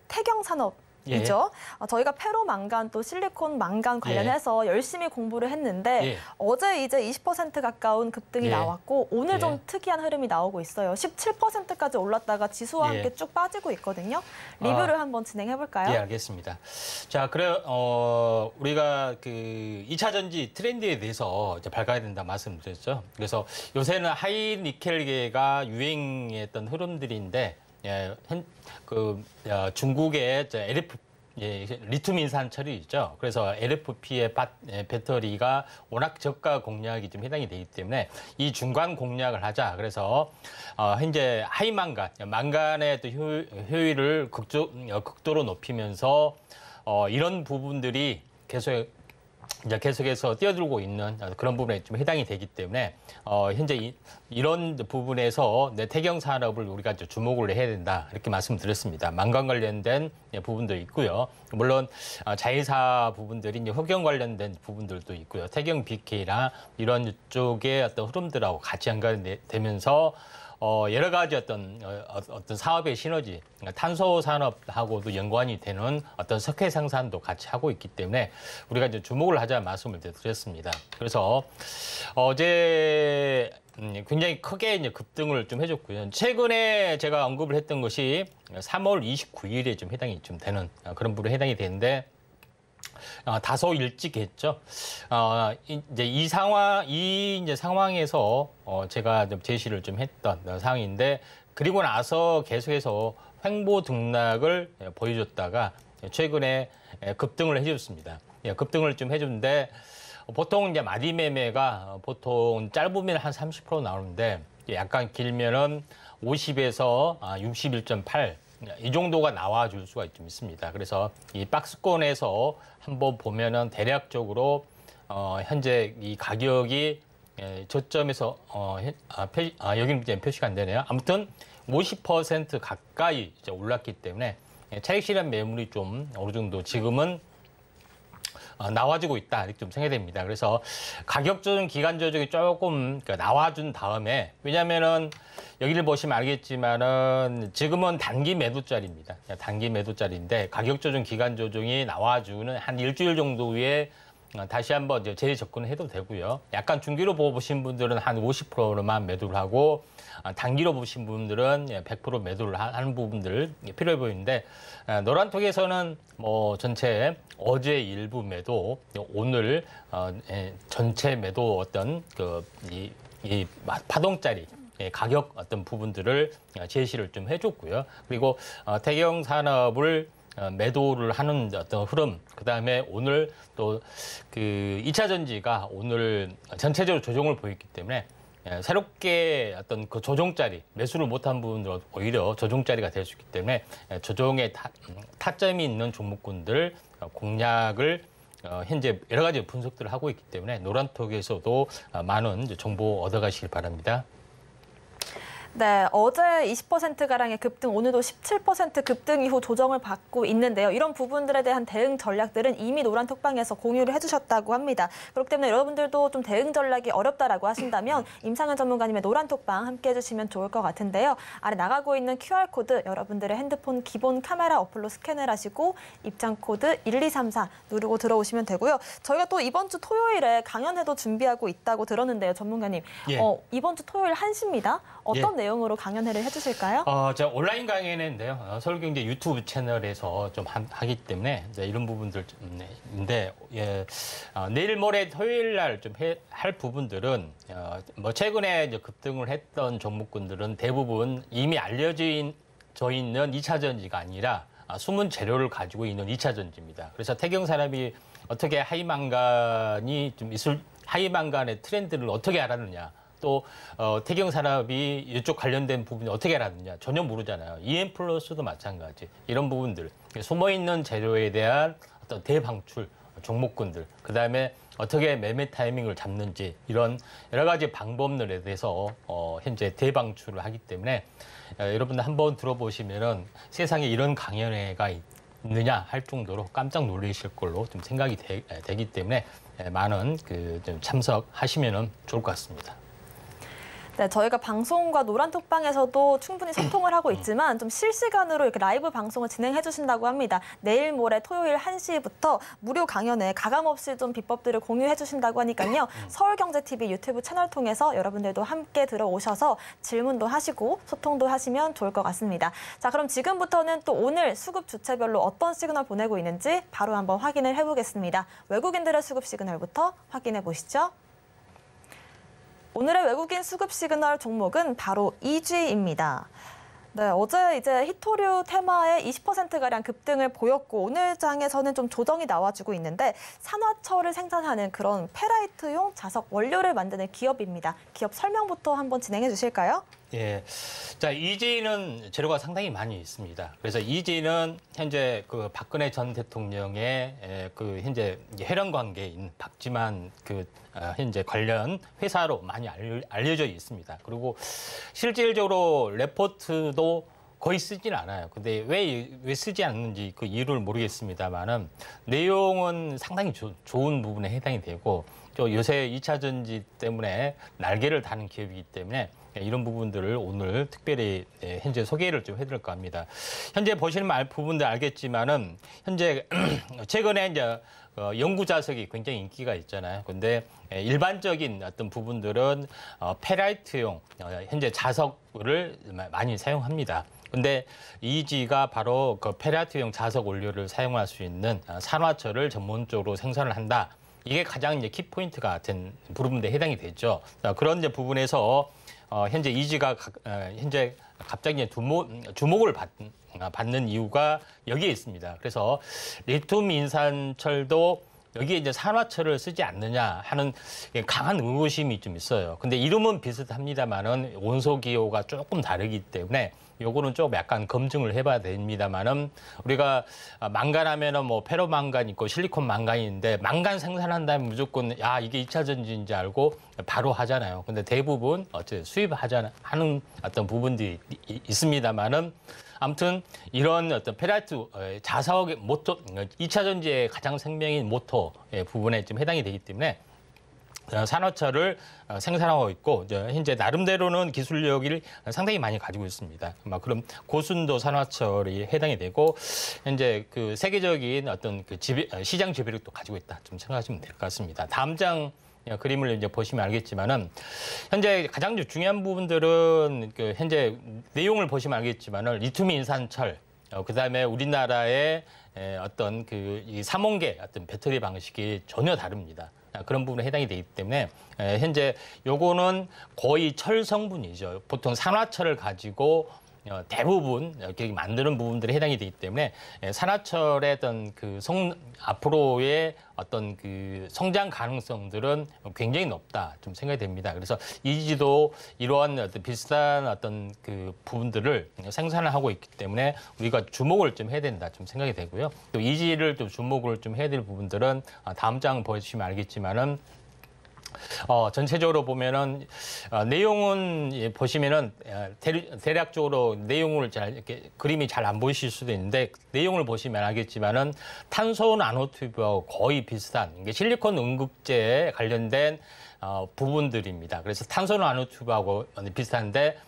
태경산업. 예. 이죠. 저희가 페로망간 또 실리콘 망간 관련해서 열심히 공부를 했는데 어제 이제 20% 가까운 급등이 나왔고 오늘 좀 특이한 흐름이 나오고 있어요. 17%까지 올랐다가 지수와 함께 쭉 빠지고 있거든요. 리뷰를 한번 진행해 볼까요? 예, 알겠습니다. 자, 그래 우리가 그 2차 전지 트렌드에 대해서 이제 밝아야 된다 말씀드렸죠. 그래서 요새는 하이 니켈계가 유행했던 흐름들인데 중국의 리튬 인산 처리죠. 그래서 LFP의 배터리가 워낙 저가 공략이 좀 해당이 되기 때문에 이 중간 공략을 하자. 그래서 현재 하이망간, 망간의 또 효율을 극도로 높이면서 이런 부분들이 계속 이제 계속해서 뛰어들고 있는 그런 부분에 좀 해당이 되기 때문에 현재 이런 부분에서 태경 산업을 우리가 주목을 해야 된다 이렇게 말씀드렸습니다. 망관 관련된 부분도 있고요. 물론 자회사 부분들이 이제 흑연 관련된 부분들도 있고요. 태경 BK나 이런 쪽의 어떤 흐름들하고 같이 연관되면서 여러 가지 어떤 사업의 시너지, 탄소 산업하고도 연관이 되는 어떤 석회 생산도 같이 하고 있기 때문에 우리가 이제 주목을 하자 말씀을 드렸습니다. 그래서 어제 굉장히 크게 이제 급등을 좀 해줬고요. 최근에 제가 언급을 했던 것이 3월 29일에 좀 해당이 좀 되는 그런 부분에 해당이 되는데. 다소 일찍 했죠. 이제 이 상황에서 제가 좀 제시를 좀 했던 상황인데 그리고 나서 계속해서 횡보 등락을 보여줬다가 최근에 급등을 해줬습니다. 급등을 좀 해줬는데 보통 이제 마디 매매가 보통 짧으면 한 30% 나오는데 약간 길면은 50에서 61.8. 이 정도가 나와줄 수가 좀 있습니다. 그래서 이 박스권에서 한번 보면은 대략적으로 현재 이 가격이 저점에서 여기는 이제 표시가 안 되네요. 아무튼 50% 가까이 이제 올랐기 때문에 차익 실현 매물이 좀 어느 정도 지금은 나와주고 있다 이렇게 좀 생각됩니다. 그래서 가격 조정, 기간 조정이 조금 나와준 다음에 왜냐하면은 여기를 보시면 알겠지만은 지금은 단기 매도짜리입니다. 단기 매도짜리인데 가격 조정, 기간 조정이 나와주는 한 일주일 정도 후에 다시 한번 이제 재접근을 해도 되고요. 약간 중기로 보신 분들은 한 50%만 매도를 하고 단기로 보신 분들은 100% 매도를 하는 부분들 필요해 보이는데 노란톡에서는 뭐 전체 어제 일부 매도, 오늘 전체 매도 어떤 이 파동짜리 가격 어떤 부분들을 제시를 좀 해줬고요. 그리고 태경 산업을 매도를 하는 어떤 흐름, 그다음에 오늘 또 그 2차 전지가 오늘 전체적으로 조정을 보였기 때문에 새롭게 어떤 그 조정짜리, 매수를 못한 부분들은 오히려 조정짜리가 될 수 있기 때문에 조정의 타점이 있는 종목군들 공략을 현재 여러 가지 분석들을 하고 있기 때문에 노란톡에서도 많은 정보 얻어가시길 바랍니다. 네, 어제 20%가량의 급등, 오늘도 17% 급등 이후 조정을 받고 있는데요. 이런 부분들에 대한 대응 전략들은 이미 노란톡방에서 공유를 해주셨다고 합니다. 그렇기 때문에 여러분들도 좀 대응 전략이 어렵다라고 하신다면 임상현 전문가님의 노란톡방 함께 해주시면 좋을 것 같은데요. 아래 나가고 있는 QR코드 여러분들의 핸드폰 기본 카메라 어플로 스캔을 하시고 입장 코드 1234 누르고 들어오시면 되고요. 저희가 또 이번 주 토요일에 강연회도 준비하고 있다고 들었는데요, 전문가님. 예. 이번 주 토요일 1시입니다. 어떤 내용으로 강연회를 해주실까요? 제가 온라인 강연회인데요. 서울경제 유튜브 채널에서 좀 하기 때문에 이런 부분들인데 내일 모레 토요일 날 좀 할 부분들은 뭐 최근에 이제 급등을 했던 종목군들은 대부분 이미 알려져 있는 2차 전지가 아니라 숨은 재료를 가지고 있는 2차 전지입니다. 그래서 태경산업이 어떻게 하이망간이 좀 하이망간의 트렌드를 어떻게 알았느냐. 또 태경산업이 이쪽 관련된 부분이 어떻게 알았느냐 전혀 모르잖아요. EM플러스도 마찬가지. 이런 부분들, 숨어있는 재료에 대한 어떤 대방출 종목군들, 그다음에 어떻게 매매 타이밍을 잡는지 이런 여러 가지 방법들에 대해서 현재 대방출을 하기 때문에 여러분들 한번 들어보시면은 세상에 이런 강연회가 있느냐 할 정도로 깜짝 놀라실 걸로 좀 생각이 되기 때문에 많은 좀 참석하시면은 좋을 것 같습니다. 네, 저희가 방송과 노란톡방에서도 충분히 소통을 하고 있지만 좀 실시간으로 이렇게 라이브 방송을 진행해 주신다고 합니다. 내일 모레 토요일 1시부터 무료 강연에 가감없이 좀 비법들을 공유해 주신다고 하니까요. 서울경제TV 유튜브 채널 통해서 여러분들도 함께 들어오셔서 질문도 하시고 소통도 하시면 좋을 것 같습니다. 자, 그럼 지금부터는 또 오늘 수급 주체별로 어떤 시그널 보내고 있는지 바로 한번 확인을 해보겠습니다. 외국인들의 수급 시그널부터 확인해 보시죠. 오늘의 외국인 수급 시그널 종목은 바로 EG입니다. 네, 어제 이제 히토류 테마에 20%가량 급등을 보였고 오늘 장에서는 좀 조정이 나와주고 있는데 산화철을 생산하는 그런 페라이트용 자석 원료를 만드는 기업입니다. 기업 설명부터 한번 진행해 주실까요? 예. 자, 이지는 재료가 상당히 많이 있습니다. 그래서 이지는 현재 그 박근혜 전 대통령의 그 현재 혈연 관계인 박지만 그 현재 관련 회사로 많이 알려져 있습니다. 그리고 실질적으로 레포트도 거의 쓰진 않아요. 근데 왜 쓰지 않는지 그 이유를 모르겠습니다만은 내용은 상당히 좋은 부분에 해당이 되고 또 요새 2차 전지 때문에 날개를 다는 기업이기 때문에 이런 부분들을 오늘 특별히 현재 소개를 좀 해드릴까 합니다. 현재 보시면 알 부분들 알겠지만은 현재 최근에 이제 연구 자석이 굉장히 인기가 있잖아요. 근데 일반적인 어떤 부분들은 페라이트용 현재 자석을 많이 사용합니다. 근데 이지가 바로 그 페라이트용 자석 원료를 사용할 수 있는 산화철을 전문적으로 생산을 한다. 이게 가장 이제 키포인트가 된 부분에 해당이 되죠. 그런 이제 부분에서 현재 이지가 현재 갑자기 주목을 받는 이유가 여기에 있습니다. 그래서 리튬 인산철도 여기에 이제 산화철을 쓰지 않느냐 하는 강한 의구심이 좀 있어요. 근데 이름은 비슷합니다만은 원소 기호가 조금 다르기 때문에 요거는 좀 약간 검증을 해봐야 됩니다만은 우리가 망간하면은 뭐 페로망간 있고 실리콘 망간이 있는데 망간 생산한다면 무조건 이게 2차 전지인지 알고 바로 하잖아요. 근데 대부분 수입하는 어떤 부분들이 있습니다만은 아무튼 이런 어떤 페라이트 자석의 모터 2차 전지의 가장 생명인 모터 부분에 좀 해당이 되기 때문에 산화철을 생산하고 있고 현재 나름대로는 기술력을 상당히 많이 가지고 있습니다. 그럼 고순도 산화철이 해당이 되고 현재 그 세계적인 어떤 그 시장 지배력도 가지고 있다 좀 생각하시면 될 것 같습니다. 다음 장 그림을 이제 보시면 알겠지만은 현재 가장 중요한 부분들은 그 현재 내용을 보시면 알겠지만은 리튬 인산철 그다음에 우리나라의 어떤 그 이 삼원계 어떤 배터리 방식이 전혀 다릅니다. 그런 부분에 해당이 되기 때문에 현재 요거는 거의 철 성분이죠. 보통 산화철을 가지고 대부분 여기 만드는 부분들이 해당이 되기 때문에 산화철의 어떤 그 앞으로의 어떤 그 성장 가능성들은 굉장히 높다 좀 생각이 됩니다. 그래서 이지도 이러한 어떤 비슷한 어떤 그 부분들을 생산을 하고 있기 때문에 우리가 주목을 좀 해야 된다 좀 생각이 되고요. 또 이지를 또 주목을 좀 해야 될 부분들은 다음 장 보시면 알겠지만은. 전체적으로 보면은 내용은 보시면은 대략적으로 내용을 이렇게 그림이 잘 안 보이실 수도 있는데 내용을 보시면 알겠지만은 탄소 나노튜브하고 거의 비슷한 이게 실리콘 응급제에 관련된 부분들입니다. 그래서 탄소 나노튜브하고 비슷한데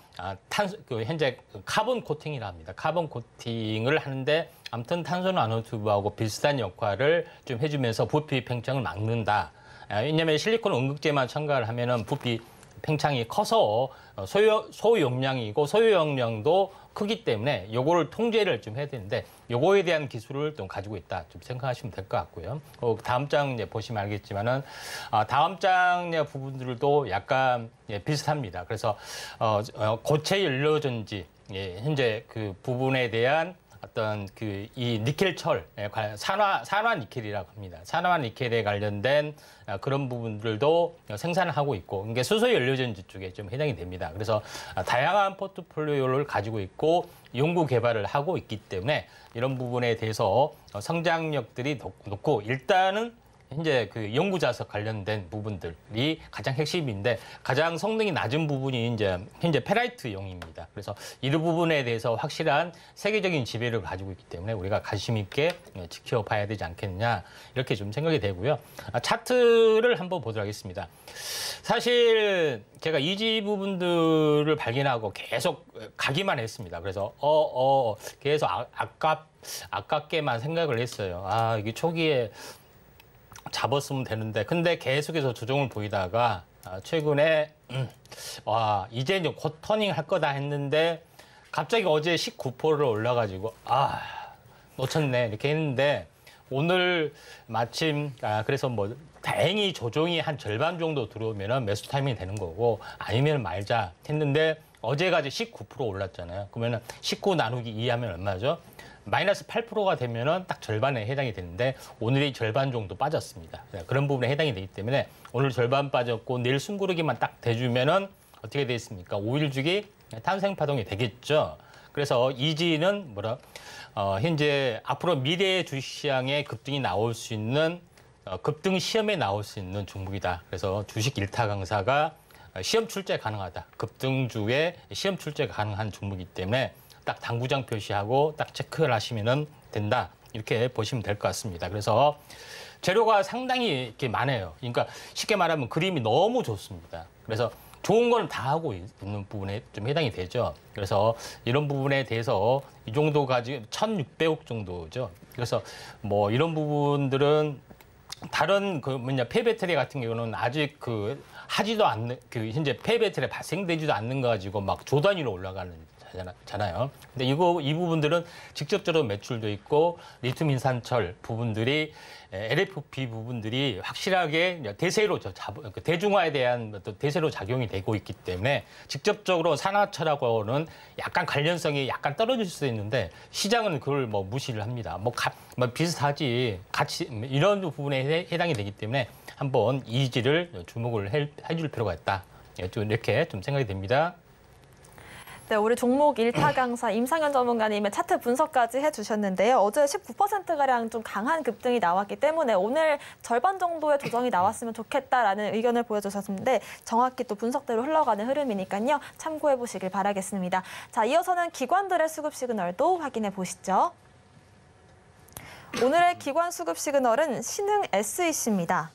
현재 카본 코팅이라 합니다. 카본 코팅을 하는데 아무튼 탄소 나노튜브하고 비슷한 역할을 좀 해주면서 부피 팽창을 막는다. 왜냐하면 실리콘 응급제만 첨가를 하면은 부피 팽창이 커서 소용량이고 소유용량도 크기 때문에 요거를 통제를 좀 해야 되는데 요거에 대한 기술을 좀 가지고 있다 좀 생각하시면 될 것 같고요. 다음 장 이제 보시면 알겠지만은 다음 장 부분들도 약간 비슷합니다. 그래서 고체 연료 전지 현재 그 부분에 대한 어떤 그 이 니켈철 산화 니켈이라고 합니다. 산화 니켈에 관련된 그런 부분들도 생산을 하고 있고 이게 수소 연료전지 쪽에 좀 해당이 됩니다. 그래서 다양한 포트폴리오를 가지고 있고 연구 개발을 하고 있기 때문에 이런 부분에 대해서 성장력들이 높고 일단은 현재 그 연구 자석 관련된 부분들이 가장 핵심인데 가장 성능이 낮은 부분이 이제 현재 페라이트용입니다. 그래서 이 부분에 대해서 확실한 세계적인 지배를 가지고 있기 때문에 우리가 관심 있게 지켜봐야 되지 않겠느냐 이렇게 좀 생각이 되고요. 차트를 한번 보도록 하겠습니다. 사실 제가 이지 부분들을 발견하고 계속 가기만 했습니다. 그래서 계속 아깝게만 생각을 했어요. 이게 초기에 잡았으면 되는데 근데 계속해서 조정을 보이다가 최근에 이제 곧 터닝 할 거다 했는데 갑자기 어제 19%를 올라가지고 놓쳤네 이렇게 했는데 오늘 마침 그래서 뭐 다행히 조정이 한 절반 정도 들어오면은 매수 타이밍이 되는 거고 아니면 말자 했는데 어제까지 19% 올랐잖아요. 그러면은 19 나누기 2 하면 얼마죠? 마이너스 8%가 되면은 딱 절반에 해당이 되는데 오늘이 절반 정도 빠졌습니다. 그런 부분에 해당이 되기 때문에 오늘 절반 빠졌고 내일 숨고르기만 딱 대주면은 어떻게 되겠습니까? 5일 주기 탄생 파동이 되겠죠. 그래서 이지는 현재 앞으로 미래의 주식시장에 급등이 나올 수 있는 급등 시험에 나올 수 있는 종목이다. 그래서 주식 1타 강사가 시험 출제 가능하다. 급등주에 시험 출제 가능한 종목이기 때문에 딱 당구장 표시하고 딱 체크를 하시면 된다. 이렇게 보시면 될 것 같습니다. 그래서 재료가 상당히 이렇게 많아요. 그러니까 쉽게 말하면 그림이 너무 좋습니다. 그래서 좋은 건 다 하고 있는 부분에 좀 해당이 되죠. 그래서 이런 부분에 대해서 이 정도 가지고 1,600억 정도죠. 그래서 뭐 이런 부분들은 다른 폐배터리 같은 경우는 아직 하지도 않는 현재 폐배터리 발생되지도 않는 거 가지고 막 조 단위로 올라가는 잖아요. 근데 이 부분들은 직접적으로 매출도 있고 리튬 인산철 부분들이 LFP 부분들이 확실하게 대세로 대중화에 대한 또 대세로 작용이 되고 있기 때문에 직접적으로 산화철하고는 약간 관련성이 약간 떨어질 수도 있는데 시장은 그걸 무시를 합니다. 비슷하지 같이 이런 부분에 해당이 되기 때문에 한번 이지를 주목을 해줄 필요가 있다. 이렇게 좀 생각이 됩니다. 네, 우리 종목 1타 강사 임상현 전문가님의 차트 분석까지 해주셨는데요. 어제 19%가량 좀 강한 급등이 나왔기 때문에 오늘 절반 정도의 조정이 나왔으면 좋겠다라는 의견을 보여주셨는데 정확히 또 분석대로 흘러가는 흐름이니까요. 참고해 보시길 바라겠습니다. 자, 이어서는 기관들의 수급 시그널도 확인해 보시죠. 오늘의 기관 수급 시그널은 신흥 SEC입니다.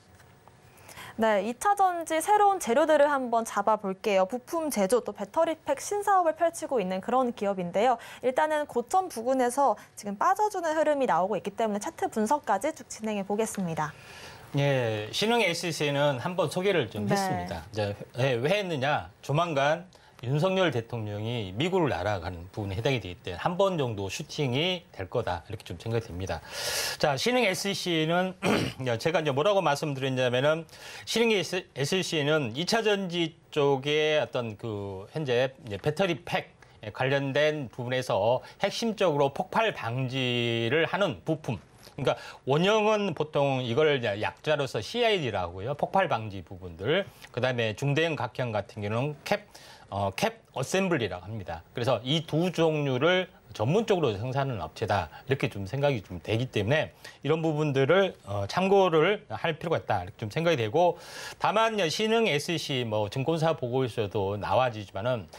네, 2차 전지 새로운 재료들을 한번 잡아볼게요. 부품 제조 또 배터리팩 신사업을 펼치고 있는 그런 기업인데요. 일단은 고점 부근에서 지금 빠져주는 흐름이 나오고 있기 때문에 차트 분석까지 쭉 진행해 보겠습니다. 예, 신흥 SEC는 한번 소개를 좀 했습니다. 왜 했느냐? 조만간 윤석열 대통령이 미국을 날아가는 부분에 해당이 되기 때문에 한 번 정도 슈팅이 될 거다. 이렇게 좀 생각이 됩니다. 자, 신흥 SEC는 제가 이제 뭐라고 말씀드렸냐면은 신흥 SEC는 2차 전지 쪽에 어떤 현재 배터리 팩 관련된 부분에서 핵심적으로 폭발 방지를 하는 부품. 그러니까 원형은 보통 이걸 약자로서 CID라고 하고요. 폭발 방지 부분들. 그다음에 중대형 각형 같은 경우는 캡 어셈블리라고 합니다. 그래서 이 두 종류를 전문적으로 생산하는 업체다. 이렇게 좀 생각이 좀 되기 때문에 이런 부분들을 참고를 할 필요가 있다. 이렇게 좀 생각이 되고 다만 신흥 SEC 증권사 보고서도 나와지지만은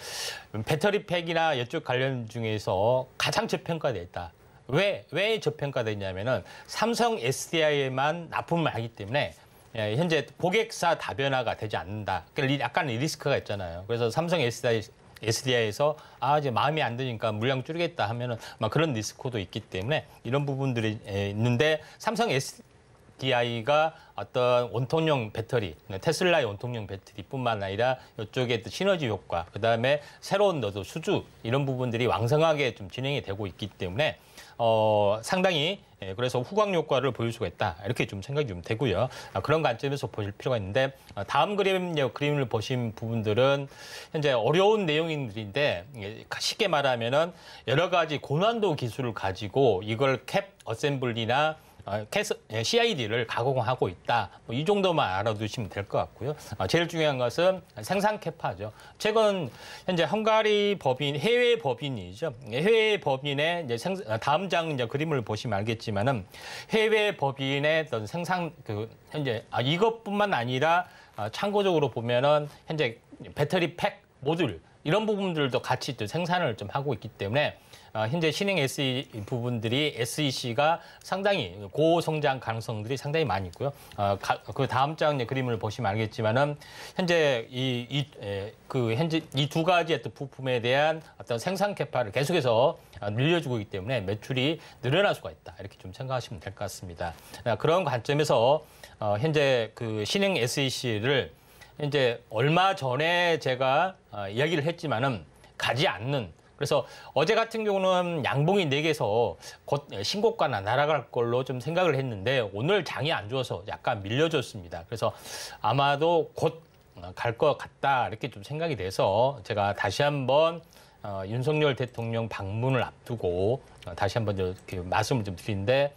배터리 팩이나 이쪽 관련 중에서 가장 저평가되어 있다. 왜 저평가되냐면은 삼성 SDI에만 납품을 하기 때문에 현재 고객사 다변화가 되지 않는다. 약간 리스크가 있잖아요. 그래서 삼성 SDI에서 이제 마음이 안 드니까 물량 줄이겠다 하면은 그런 리스크도 있기 때문에 이런 부분들이 있는데 삼성 SDI가 어떤 원통형 배터리, 테슬라의 원통형 배터리뿐만 아니라 이쪽에 시너지 효과, 그다음에 새로운 수주 이런 부분들이 왕성하게 좀 진행이 되고 있기 때문에 상당히 그래서 후광 효과를 보일 수가 있다. 이렇게 좀 생각이 좀 되고요. 그런 관점에서 보실 필요가 있는데 다음 그림을 보신 부분들은 현재 어려운 내용들인데 쉽게 말하면은 여러 가지 고난도 기술을 가지고 이걸 캡 어셈블리나 CID를 가공하고 있다. 이 정도만 알아두시면 될 것 같고요. 제일 중요한 것은 생산 캐파죠. 최근 현재 헝가리 법인, 해외 법인이죠. 해외 법인의 이제 다음 장 그림을 보시면 알겠지만은 해외 법인의 어떤 생산 현재 이것뿐만 아니라 참고적으로 보면은 현재 배터리 팩 모듈 이런 부분들도 같이 또 생산을 좀 하고 있기 때문에 현재 신흥 부분들이 SEC가 상당히 고성장 가능성들이 상당히 많이 있고요. 그 다음 장 그림을 보시면 알겠지만은 현재 현재 이 두 가지의 또 부품에 대한 어떤 생산 캐파를 계속해서 늘려주고 있기 때문에 매출이 늘어날 수가 있다. 이렇게 좀 생각하시면 될 것 같습니다. 그런 관점에서 현재 신흥 SEC를 현재 얼마 전에 제가 이야기를 했지만은 가지 않는 그래서 어제 같은 경우는 양봉이 4개에서 곧 신고가나 날아갈 걸로 좀 생각을 했는데 오늘 장이 안 좋아서 약간 밀려졌습니다. 그래서 아마도 곧 갈 것 같다 이렇게 좀 생각이 돼서 제가 다시 한번 윤석열 대통령 방문을 앞두고 다시 한번 이렇게 말씀을 좀 드리는데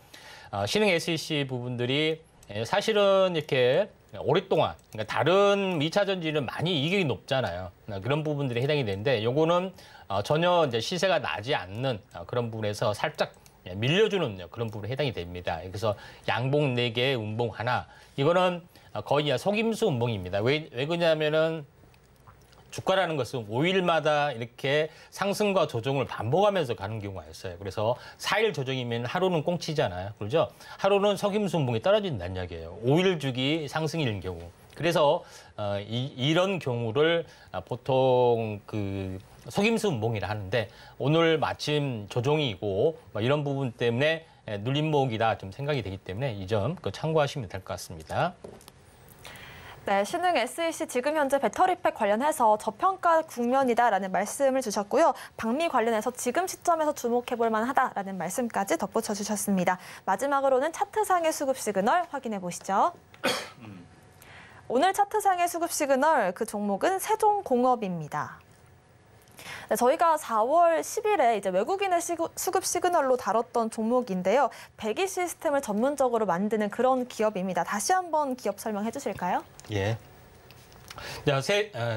신흥 SEC 부분들이 사실은 이렇게 오랫동안 그러니까 다른 2차 전지는 많이 이익이 높잖아요. 그런 부분들이 해당이 되는데 요거는 전혀 이제 시세가 나지 않는 그런 부분에서 살짝 밀려주는 그런 부분에 해당이 됩니다. 그래서 양봉 4개, 음봉 하나. 이거는 거의 속임수 음봉입니다. 왜 그러냐면은 주가라는 것은 5일마다 이렇게 상승과 조정을 반복하면서 가는 경우가 있어요. 그래서 4일 조정이면 하루는 꽁치잖아요. 그렇죠? 하루는 속임수 음봉이 떨어진다는 이야기예요. 5일 주기 상승일인 경우. 그래서 이런 경우를 보통 그 속임수 음봉이라 하는데 오늘 마침 조정이고 이런 부분 때문에 눌림목이다 좀 생각이 되기 때문에 이 점 참고하시면 될 것 같습니다. 네, 신흥 SEC 지금 현재 배터리팩 관련해서 저평가 국면이다라는 말씀을 주셨고요. 방미 관련해서 지금 시점에서 주목해볼 만하다라는 말씀까지 덧붙여 주셨습니다. 마지막으로는 차트상의 수급 시그널 확인해 보시죠. 오늘 차트상의 수급 시그널 그 종목은 세종공업입니다. 네, 저희가 4월 10일에 이제 외국인의 수급 시그널로 다뤘던 종목인데요. 배기 시스템을 전문적으로 만드는 그런 기업입니다. 다시 한번 기업 설명해 주실까요? 예.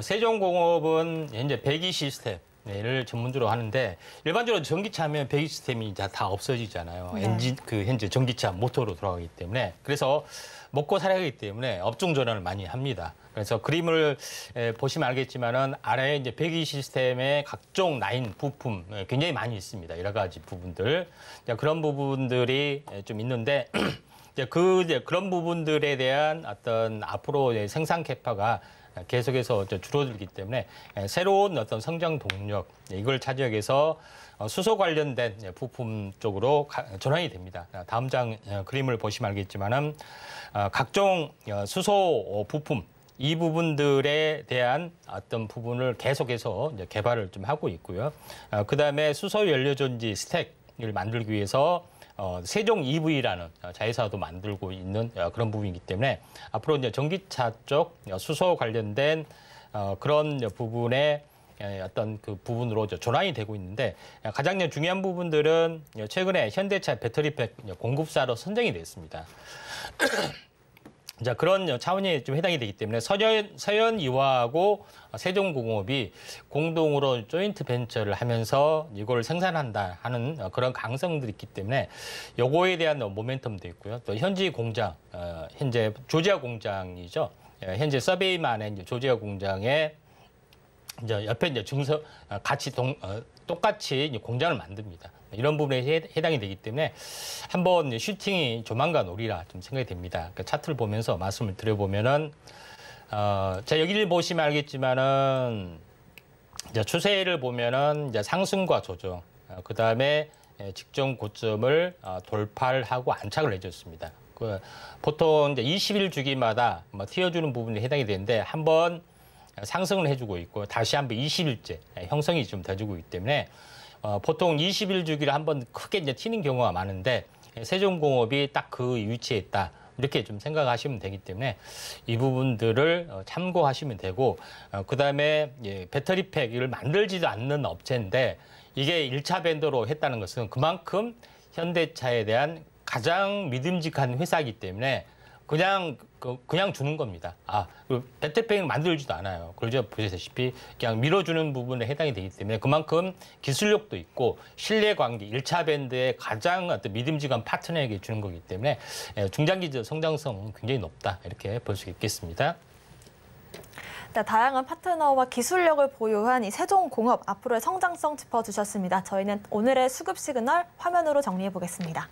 세종공업은 현재 배기 시스템을 전문적으로 하는데 일반적으로 전기차 하면 배기 시스템이 이제 다 없어지잖아요. 네. 엔진 현재 전기차 모터로 돌아가기 때문에 그래서 먹고 살아야 하기 때문에 업종 전환을 많이 합니다. 그래서 그림을 보시면 알겠지만은 아래에 이제 배기 시스템의 각종 라인 부품 굉장히 많이 있습니다. 여러 가지 부분들 그런 부분들이 좀 있는데 그런 부분들에 대한 어떤 앞으로 생산 캐파가 계속해서 줄어들기 때문에 새로운 어떤 성장 동력 이걸 차지하기 위해서 수소 관련된 부품 쪽으로 전환이 됩니다. 다음 장 그림을 보시면 알겠지만은 각종 수소 부품 이 부분들에 대한 어떤 부분을 계속해서 이제 개발을 좀 하고 있고요. 그다음에 수소 연료 전지 스택을 만들기 위해서 세종 EV라는 자회사도 만들고 있는 그런 부분이기 때문에 앞으로 이제 전기차 쪽 수소 관련된 그런 부분에 어떤 그 부분으로 전환이 되고 있는데 가장 중요한 부분들은 최근에 현대차 배터리팩 공급사로 선정이 됐습니다. 자, 그런 차원이 좀 해당이 되기 때문에 서현이화하고 세종공업이 공동으로 조인트 벤처를 하면서 이걸 생산한다 하는 그런 가능성들이 있기 때문에 요거에 대한 모멘텀도 있고요. 또 현지 공장, 현재 조지아 공장이죠. 현재 서베이만의 조지아 공장에 이제 옆에 이제 똑같이 공장을 만듭니다. 이런 부분에 해당이 되기 때문에 한번 슈팅이 조만간 오리라 좀 생각이 됩니다. 그러니까 차트를 보면서 말씀을 드려보면은 자 여기를 보시면 알겠지만은 이제 추세를 보면은 이제 상승과 조정, 그 다음에 직전 고점을 돌파를 하고 안착을 해줬습니다. 보통 이제 20일 주기마다 튀어주는 부분이 해당이 되는데 한번 상승을 해주고 있고 다시 한번 20일째 형성이 좀 돼주고 있기 때문에 보통 20일 주기를 한번 크게 이제 튀는 경우가 많은데 세종공업이 딱 그 위치에 있다. 이렇게 좀 생각하시면 되기 때문에 이 부분들을 참고하시면 되고 그다음에 배터리팩을 만들지도 않는 업체인데 이게 1차 벤더로 했다는 것은 그만큼 현대차에 대한 가장 믿음직한 회사이기 때문에 그냥 주는 겁니다. 배터리팩을 만들지도 않아요. 그러죠. 보시다시피 그냥 밀어주는 부분에 해당이 되기 때문에 그만큼 기술력도 있고 신뢰관계, 1차 밴드의 가장 어떤 믿음직한 파트너에게 주는 거기 때문에 중장기적 성장성은 굉장히 높다. 이렇게 볼 수 있겠습니다. 네, 다양한 파트너와 기술력을 보유한 이 세종공업 앞으로의 성장성 짚어주셨습니다. 저희는 오늘의 수급 시그널 화면으로 정리해 보겠습니다.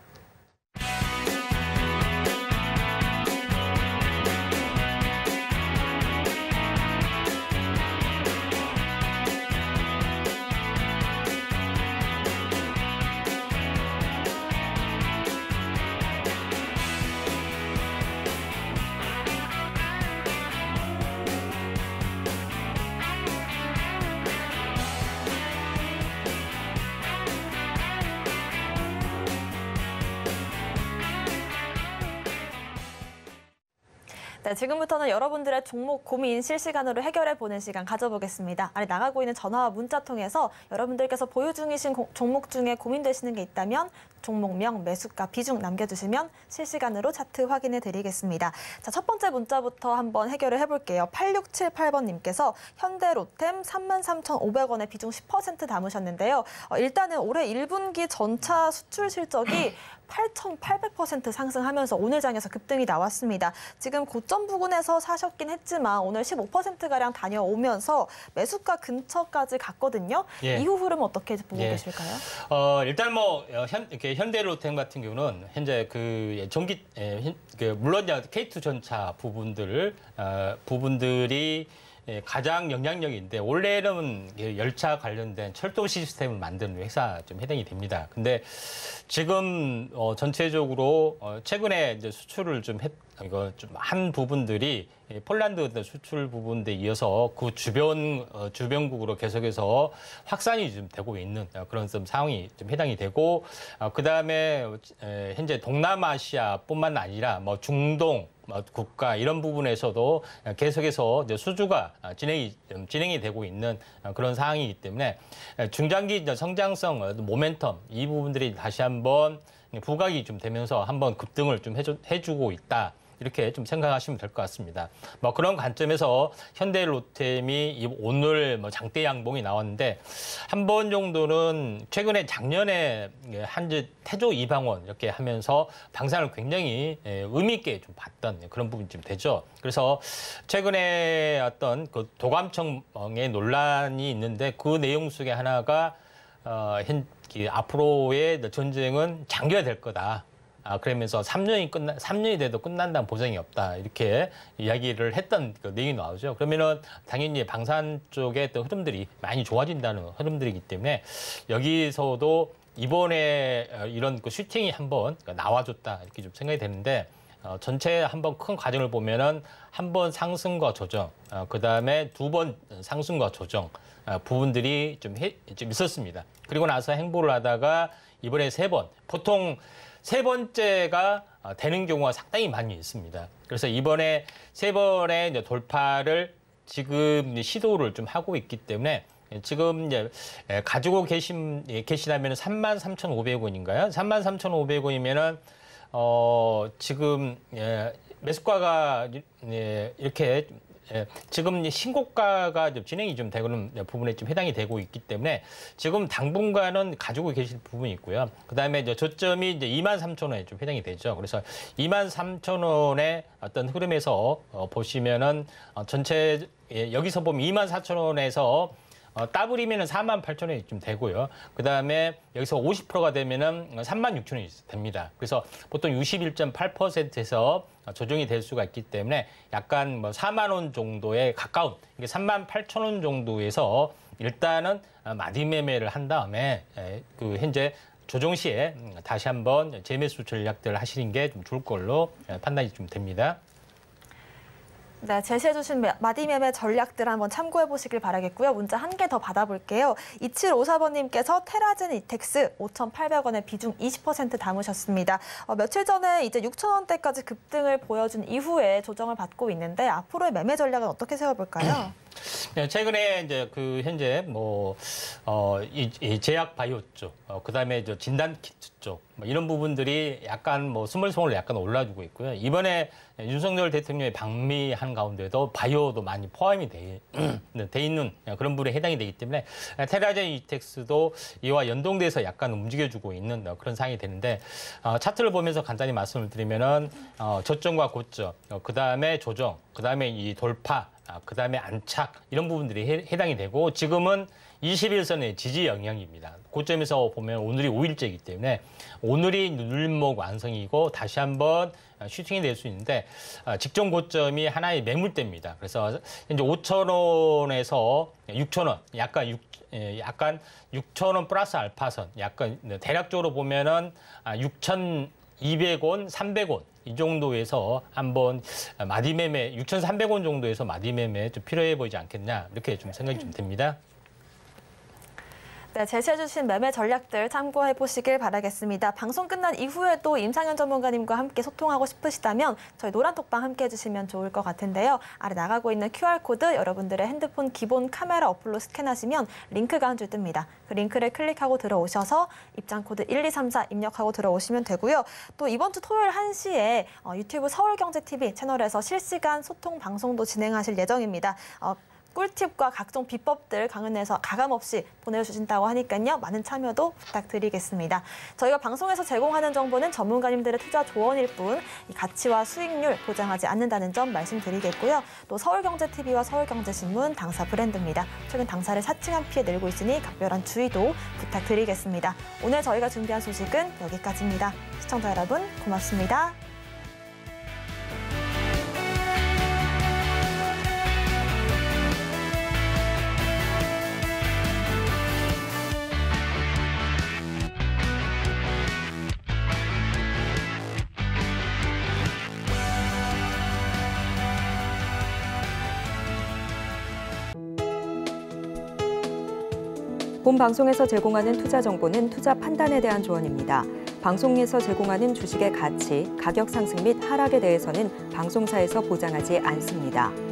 네, 지금부터는 여러분들의 종목 고민 실시간으로 해결해보는 시간 가져보겠습니다. 아래 나가고 있는 전화와 문자 통해서 여러분들께서 보유 중이신 종목 중에 고민되시는 게 있다면 종목명, 매수가, 비중 남겨주시면 실시간으로 차트 확인해 드리겠습니다. 자, 첫 번째 문자부터 한번 해결을 해볼게요. 8678번님께서 현대로템 33,500원에 비중 10% 담으셨는데요. 일단은 올해 1분기 전차 수출 실적이 8,800% 상승하면서 오늘 장에서 급등이 나왔습니다. 지금 고점 부근에서 사셨긴 했지만 오늘 15%가량 다녀오면서 매수가 근처까지 갔거든요. 예. 이후 흐름 어떻게 보고 계실까요? 일단 뭐 현대로템 같은 경우는 현재 그 전기 물론 K2 전차 부분들이 가장 영향력인데 원래는 열차 관련된 철도 시스템을 만드는 회사 좀 해당이 됩니다. 근데 지금 전체적으로 최근에 이제 수출을 좀 한 부분들이 폴란드 수출 부분에 이어서 그 주변국으로 계속해서 확산이 좀 되고 있는 그런 좀 상황이 좀 해당이 되고 그다음에 현재 동남아시아뿐만 아니라 뭐 중동 국가 이런 부분에서도 계속해서 이제 수주가 진행이 되고 있는 그런 상황이기 때문에 중장기 성장성 모멘텀 이 부분들이 다시 한번 부각이 좀 되면서 한번 급등을 좀 해주고 있다. 이렇게 좀 생각하시면 될 것 같습니다. 뭐 그런 관점에서 현대로템이 오늘 뭐 장대 양봉이 나왔는데 한 번 정도는 최근에 작년에 한지 태조 이방원 이렇게 하면서 방산을 굉장히 의미 있게 좀 봤던 그런 부분이 좀 되죠. 그래서 최근에 어떤 그 도감청의 논란이 있는데 그 내용 속에 하나가 앞으로의 전쟁은 장기화될 거다. 그러면서 3년이 돼도 끝난다는 보장이 없다. 이렇게 이야기를 했던 그 내용이 나오죠. 그러면은 당연히 방산 쪽의 어떤 흐름들이 많이 좋아진다는 흐름들이기 때문에 여기서도 이번에 이런 그 슈팅이 한번 나와줬다. 이렇게 좀 생각이 되는데 전체 한번 큰 과정을 보면은 한 번 상승과 조정, 그 다음에 두 번 상승과 조정 부분들이 좀 있었습니다. 그리고 나서 행보를 하다가 이번에 3번, 보통 3번째가 되는 경우가 상당히 많이 있습니다. 그래서 이번에 3번의 돌파를 지금 시도를 좀 하고 있기 때문에 지금 이제 가지고 계시다면 33,500원인가요? 33,500원이면은 지금 매수가가 이렇게 지금 신고가가 좀 진행이 좀 되는 부분에 좀 해당이 되고 있기 때문에 지금 당분간은 가지고 계실 부분이 있고요. 그다음에 이제 저점이 이제 23,000원에 좀 해당이 되죠. 그래서 23,000원의 어떤 흐름에서 보시면은 전체 여기서 보면 24,000원에서 더블이면은 48,000원이 좀 되고요. 그 다음에 여기서 50%가 되면은 36,000원이 됩니다. 그래서 보통 61.8%에서 조정이 될 수가 있기 때문에 약간 뭐 4만 원 정도에 가까운 38,000원 정도에서 일단은 마디 매매를 한 다음에 그 현재 조정 시에 다시 한번 재매수 전략들을 하시는 게 좀 좋을 걸로 판단이 좀 됩니다. 네, 제시해주신 마디 매매 전략들 한번 참고해 보시길 바라겠고요. 문자 한 개 더 받아볼게요. 2754번님께서 테라젠 이텍스 5,800원에 비중 20% 담으셨습니다. 며칠 전에 이제 6,000원대까지 급등을 보여준 이후에 조정을 받고 있는데 앞으로의 매매 전략은 어떻게 세워볼까요? 네, 최근에 이제 그 현재 이 제약 바이오 쪽, 그다음에 진단 키트 쪽, 이런 부분들이 약간 스물스물 약간 올라주고 있고요. 이번에 윤석열 대통령이 방미한 가운데도 바이오도 많이 포함이 돼 있는 그런 부분에 해당이 되기 때문에 테라젠 이텍스도 이와 연동돼서 약간 움직여주고 있는 그런 상황이 되는데 차트를 보면서 간단히 말씀을 드리면은 저점과 고점, 그다음에 조정, 그다음에 이 돌파, 그다음에 안착 이런 부분들이 해당이 되고 지금은 21선의 지지 영역입니다. 고점에서 보면 오늘이 5일째이기 때문에 오늘이 눌목 완성이고 다시 한번 슈팅이 될 수 있는데 직전 고점이 하나의 매물대입니다. 그래서 현재 5,000원에서 6,000원, 약간 6,000원 플러스 알파선, 약간 대략적으로 보면은 6,200원, 300원 이 정도에서 한번 마디매매 6,300원 정도에서 마디매매 좀 필요해 보이지 않겠냐 이렇게 좀 생각이 좀 됩니다. 네, 제시해주신 매매 전략들 참고해 보시길 바라겠습니다. 방송 끝난 이후에도 임상현 전문가님과 함께 소통하고 싶으시다면 저희 노란톡방 함께 해주시면 좋을 것 같은데요. 아래 나가고 있는 QR코드 여러분들의 핸드폰 기본 카메라 어플로 스캔하시면 링크가 한 줄 뜹니다. 그 링크를 클릭하고 들어오셔서 입장코드 1234 입력하고 들어오시면 되고요. 또 이번 주 토요일 1시에 유튜브 서울경제TV 채널에서 실시간 소통 방송도 진행하실 예정입니다. 꿀팁과 각종 비법들 강연에서 가감없이 보내주신다고 하니까요. 많은 참여도 부탁드리겠습니다. 저희가 방송에서 제공하는 정보는 전문가님들의 투자 조언일 뿐 이 가치와 수익률 보장하지 않는다는 점 말씀드리겠고요. 또 서울경제TV와 서울경제신문 당사 브랜드입니다. 최근 당사를 사칭한 피해 늘고 있으니 각별한 주의도 부탁드리겠습니다. 오늘 저희가 준비한 소식은 여기까지입니다. 시청자 여러분 고맙습니다. 본 방송에서 제공하는 투자 정보는 투자 판단에 대한 조언입니다. 방송에서 제공하는 주식의 가치, 가격 상승 및 하락에 대해서는 방송사에서 보장하지 않습니다.